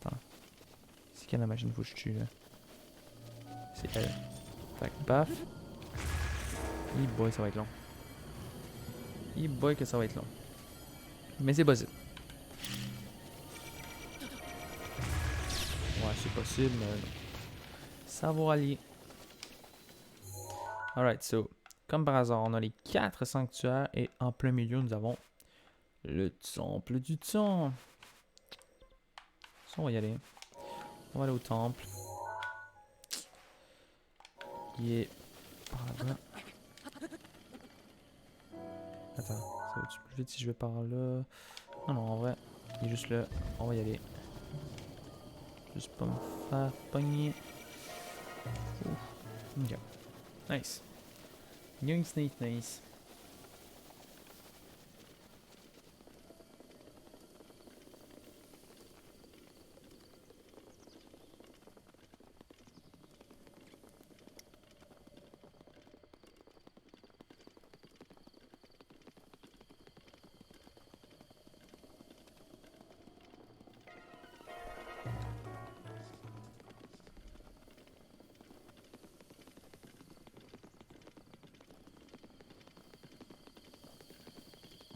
Attends. C'est quelle la machine faut que je tue, là? C'est elle. Fait que paf. Boy, ça va être long. Boy, que ça va être long. Mais c'est possible. Ouais, c'est possible, mais ça va aller. Alright, so, comme par hasard, on a les 4 sanctuaires et en plein milieu, nous avons le temple du temps. So, on va y aller. On va aller au temple. Il est par là. Attends, ça va-tu plus vite si je vais par là? Non, non, en vrai, il est juste là. On va y aller. Juste pas me faire pogner. Ok. Nice. Nice, nice, nice.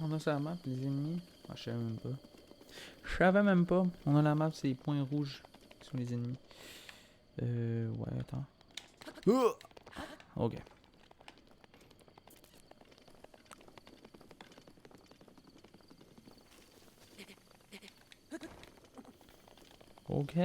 On a sur la map les ennemis. Ah, je savais même pas. Je savais même pas. On a la map, c'est les points rouges qui sont les ennemis. Ouais, attends. Ok. Ok.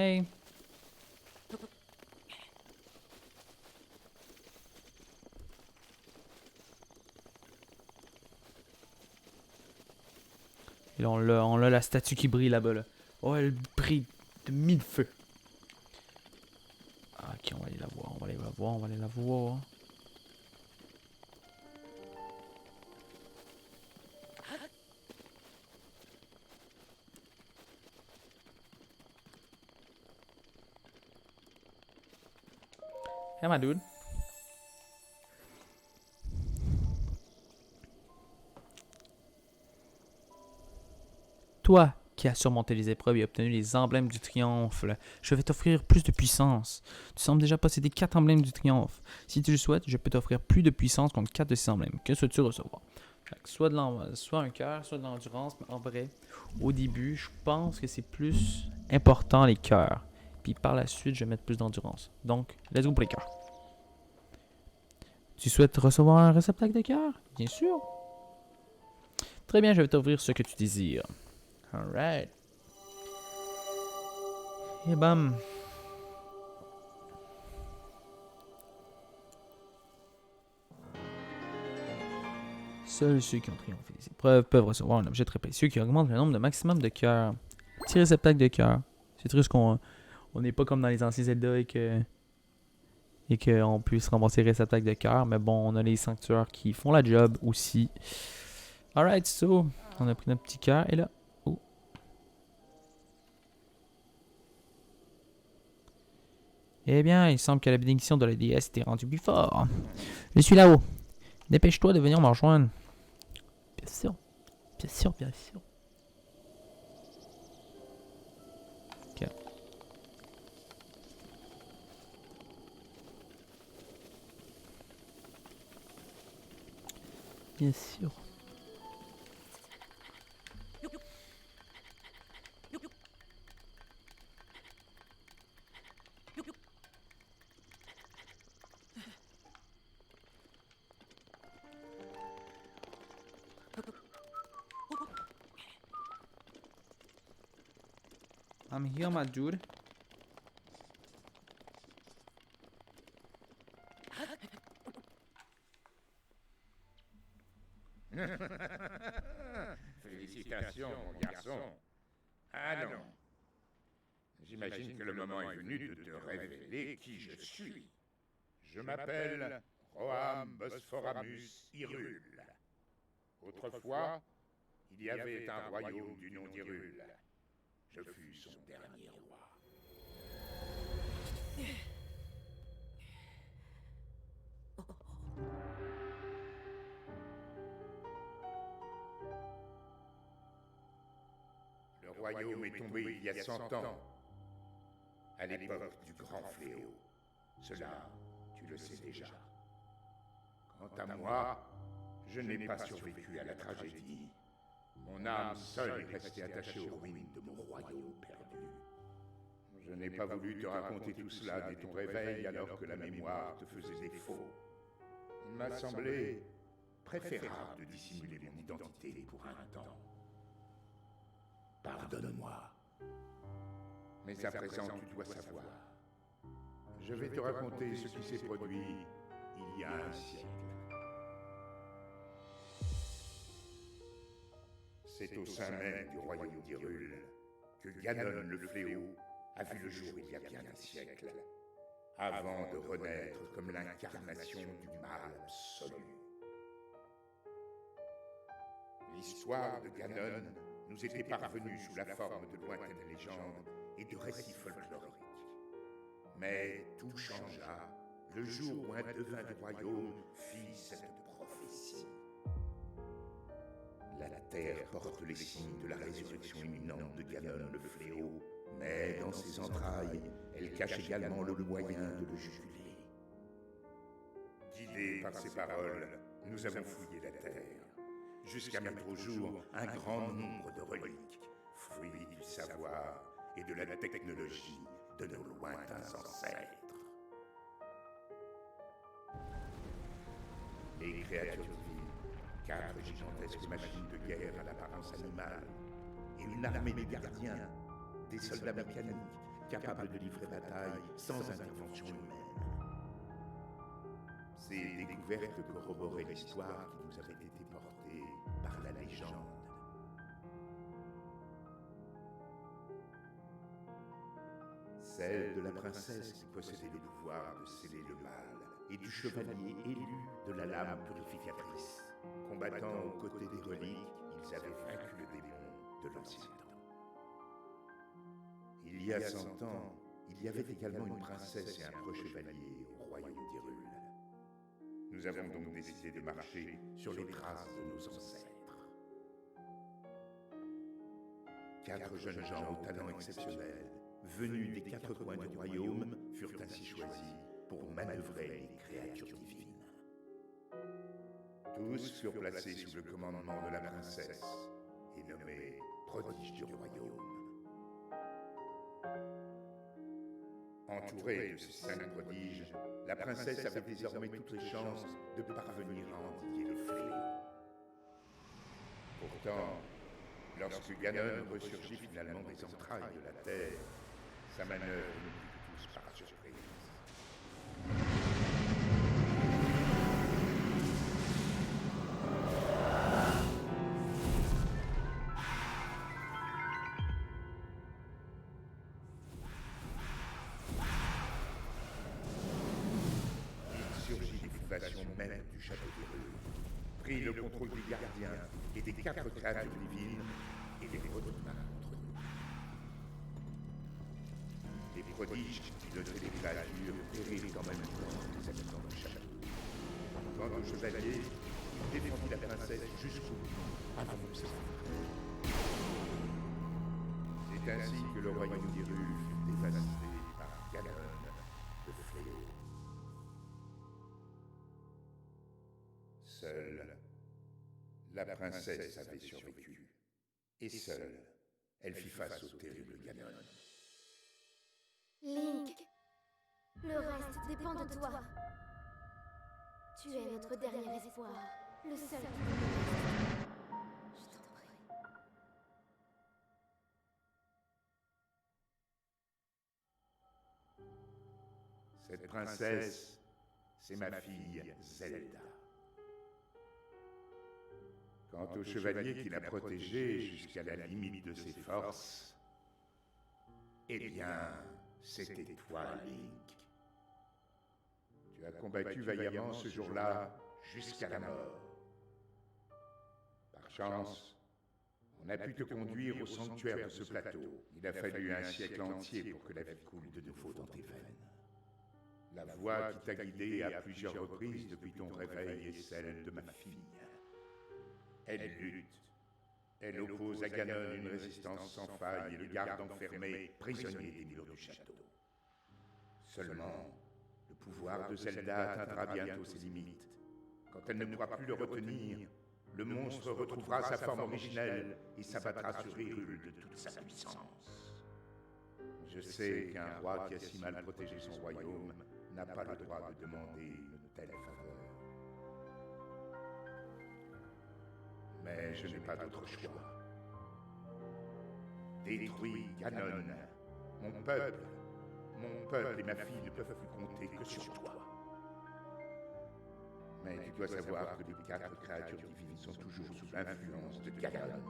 Et là, on a la statue qui brille là-bas. Là. Oh, elle brille de mille feux. Ah, ok, on va aller la voir. On va aller la voir. On va aller la voir. Hey, my dude. Toi qui as surmonté les épreuves et obtenu les emblèmes du triomphe, je vais t'offrir plus de puissance. Tu sembles déjà posséder 4 emblèmes du triomphe. Si tu le souhaites, je peux t'offrir plus de puissance contre 4 de ces emblèmes. Que souhaites-tu recevoir? Soit un cœur, soit de l'endurance, mais en vrai, au début, je pense que c'est plus important les cœurs. Puis par la suite, je vais mettre plus d'endurance. Donc, let's go pour les cœurs. Tu souhaites recevoir un réceptacle de cœur? Bien sûr. Très bien, je vais t'offrir ce que tu désires. Alright. Et bam. Seuls ceux qui ont triomphé des épreuves peuvent recevoir un objet très précieux qui augmente le nombre de maximum de cœurs. Petit réceptacle de cœur. C'est triste qu'on n'est pas comme dans les anciens Zelda et qu'on puisse rembourser les réceptacles de cœur. Mais bon, on a les sanctuaires qui font la job aussi. Alright, so, on a pris notre petit cœur et là. Oh. Eh bien, il semble que la bénédiction de la déesse t'ait rendu plus fort. Je suis là-haut. Dépêche-toi de venir me rejoindre. Bien sûr. Bien sûr, bien sûr. Ok. Bien sûr. I'm here, my dude. Félicitations, mon garçon. Ah non. J'imagine que le moment est venu de te révéler qui je suis. Je m'appelle Roham Bosphoramus Hyrule. Autrefois, il y avait un royaume du nom d'Hyrule. Je fus son dernier roi. Le royaume est tombé il y a 100 ans, à l'époque du grand fléau. Cela, tu le sais déjà. Quant à moi, je n'ai pas survécu à la tragédie. Mon âme seule est restée attachée aux ruines de mon royaume perdu. Je n'ai pas voulu te raconter tout cela dès ton réveil alors que la mémoire te faisait défaut. Il m'a semblé préférable de dissimuler mon identité pour un temps. Pardonne-moi. Mais à présent, tu dois savoir. Je vais te raconter ce qui s'est produit il y a un siècle. C'est au sein même du royaume d'Hyrule que Ganon le Fléau a vu le jour il y a bien un siècle, avant de renaître comme l'incarnation du mal absolu. L'histoire de Ganon nous était parvenue sous la forme de lointaines légendes et de récits folkloriques. Mais tout changea le jour où un devin du royaume fit cette prophétie. La terre porte les signes de la résurrection imminente de Ganon le Fléau, mais dans ses entrailles, elle cache également le moyen de le juguler. Guidés par ces paroles, nous avons fouillé la terre, jusqu'à mettre au jour un grand nombre de reliques, fruits du savoir et de la technologie de nos lointains ancêtres. Les créatures divines, 4 gigantesques machines de guerre à l'apparence animale, et une armée de gardiens, des soldats mécaniques capables de livrer bataille sans intervention humaine. Ces découvertes corroboraient l'histoire qui nous avait été portée par la légende. celle de la princesse qui possédait le pouvoir de sceller le mal, et du chevalier élu de la lame purificatrice. Combattant aux côtés des reliques, ils avaient vaincu le démon de l'ancien temps. Il y a 100 ans, il y avait également une princesse et un preux chevalier au royaume d'Hyrule. Nous avons donc décidé de marcher sur les traces de nos ancêtres. 4 jeunes gens au talent exceptionnel, venus des 4 coins du royaume, furent ainsi choisis pour manœuvrer les créatures divines. Tous furent placés sous le commandement de la princesse et nommés prodiges du royaume. Entourée de ces 5 prodiges, la princesse avait désormais toutes les chances de parvenir à endiguer le fléau. Pourtant, lorsque Ganon ressurgit finalement des entrailles de la terre, sa manœuvre nous prit tous par surprise. Il surgit des fondations même du château d'Hyrule, prit le contrôle des gardiens et des 4 créatures divines et les retourna contre nous. Les prodiges qui pilotaient les créatures périrent en même temps les habitants du château. Quant au chevalier, il défendit la princesse jusqu'au bout, avant de s'effondrer. C'est ainsi que le royaume d'Hyrule fut dévasté par Ganon, le fléau. Seule, la princesse avait survécu. Et seule, elle fit face au terrible Ganon. Link, le reste dépend de toi. Tu es notre dernier espoir, le seul qui nous reste. Je t'en prie. Cette princesse, c'est ma fille Zelda. Quant au chevalier qui l'a protégée jusqu'à la limite de ses forces, eh bien, c'était toi, Link. Tu as combattu vaillamment ce jour-là jusqu'à la mort. Par chance, on a pu te conduire au sanctuaire de ce plateau. Il a fallu un siècle entier pour que la vie coule de nouveau dans tes veines. La voix qui t'a guidé à plusieurs reprises depuis ton réveil est celle de ma fille. Elle lutte. Elle oppose à Ganon une résistance sans faille et le garde enfermé, prisonnier des murs du château. Seulement, le pouvoir de Zelda atteindra bientôt ses limites. Quand elle ne pourra plus le retenir, le monstre retrouvera sa forme originelle et s'abattra sur Hyrule de toute sa puissance. Je sais qu'un roi qui a si mal protégé son royaume n'a pas le droit de demander une telle faveur. Mais je n'ai pas d'autre choix. Détruis Ganon, mon peuple et ma fille ne peuvent plus compter que sur toi. Mais tu dois savoir que les 4 créatures divines sont toujours sous l'influence de Ganon.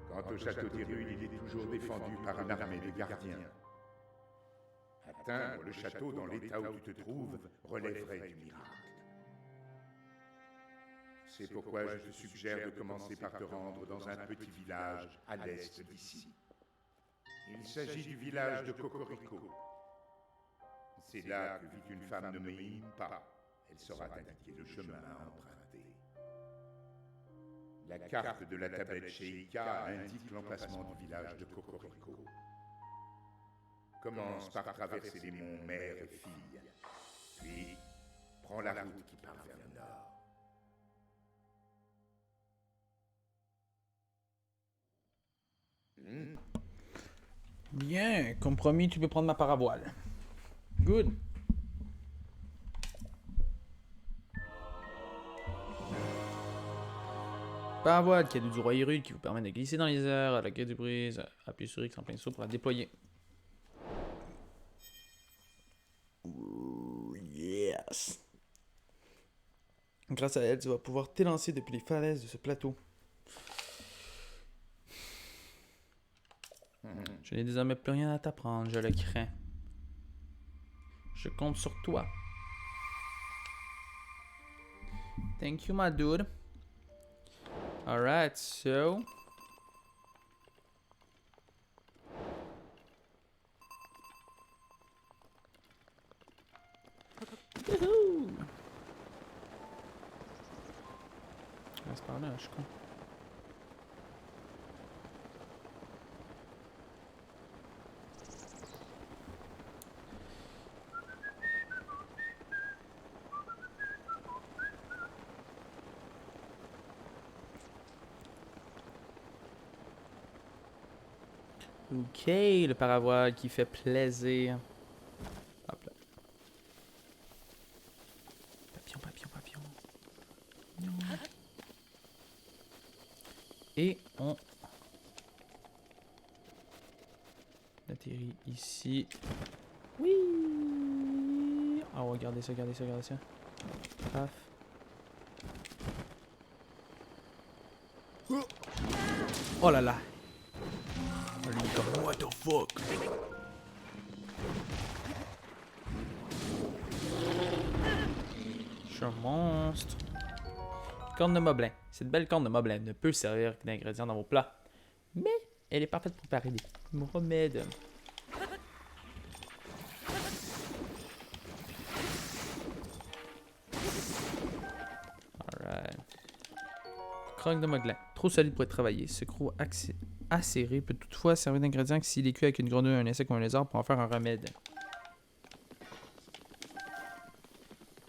Quant au château d'Hyrule, il est toujours défendu par une armée de gardiens. Atteindre le château dans l'état où tu te trouves relèverait du miracle. C'est pourquoi je te suggère de commencer par te rendre dans un petit village à l'est d'ici. Il s'agit du village de Cocorico. C'est là que vit une femme nommée Impa. Elle saura t'indiquer le chemin à emprunter. La carte de la tablette Sheikah indique l'emplacement du village de Cocorico. Commence par traverser les monts mère et fille, puis prends la route qui part vers le nord. Bien, comme promis, tu peux prendre ma paravoile. Good. Paravoile, cadeau du roi Hyrule qui vous permet de glisser dans les airs à la quête du brise. Appuyez sur X en plein saut pour la déployer. Ooh, yes. Grâce à elle, tu vas pouvoir t'élancer depuis les falaises de ce plateau. Je n'ai désormais plus rien à t'apprendre, je le crains. Je compte sur toi. Thank you, my dude. Alright, so... Wouhou! Ah, c'est par là, je suis con. Ok, le paravoile qui fait plaisir. Hop là. Papillon, papillon, papillon. Et on atterrit ici. Oui. Ah ouais, regardez ça, regardez ça, regardez ça. Paf. Oh là là. Lui, comme, what the fuck? Je suis un monstre. Corne de moblin. Cette belle corne de moblin ne peut servir d'ingrédient dans vos plats. Mais elle est parfaite pour préparer des remèdes. Alright. Croque de moblin. Trop solide pour être travaillé. Ce croc acéré peut toutefois servir d'ingrédient que s'il est cuit avec une grenouille, un insecte ou un lézard pour en faire un remède.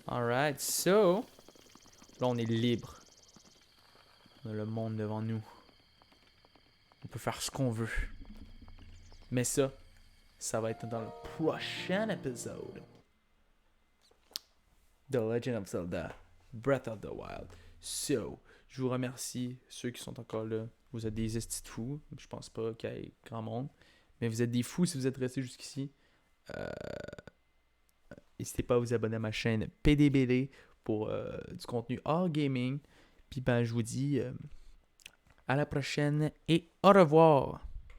Alright, so... Là, on est libre. On a le monde devant nous. On peut faire ce qu'on veut. Mais ça va être dans le prochain épisode. The Legend of Zelda, Breath of the Wild. So, je vous remercie, ceux qui sont encore là. Vous êtes des estis de fous. Je pense pas qu'il y ait grand monde. Mais vous êtes des fous si vous êtes restés jusqu'ici. N'hésitez pas à vous abonner à ma chaîne PDBD pour du contenu hors gaming. Puis ben, je vous dis à la prochaine et au revoir.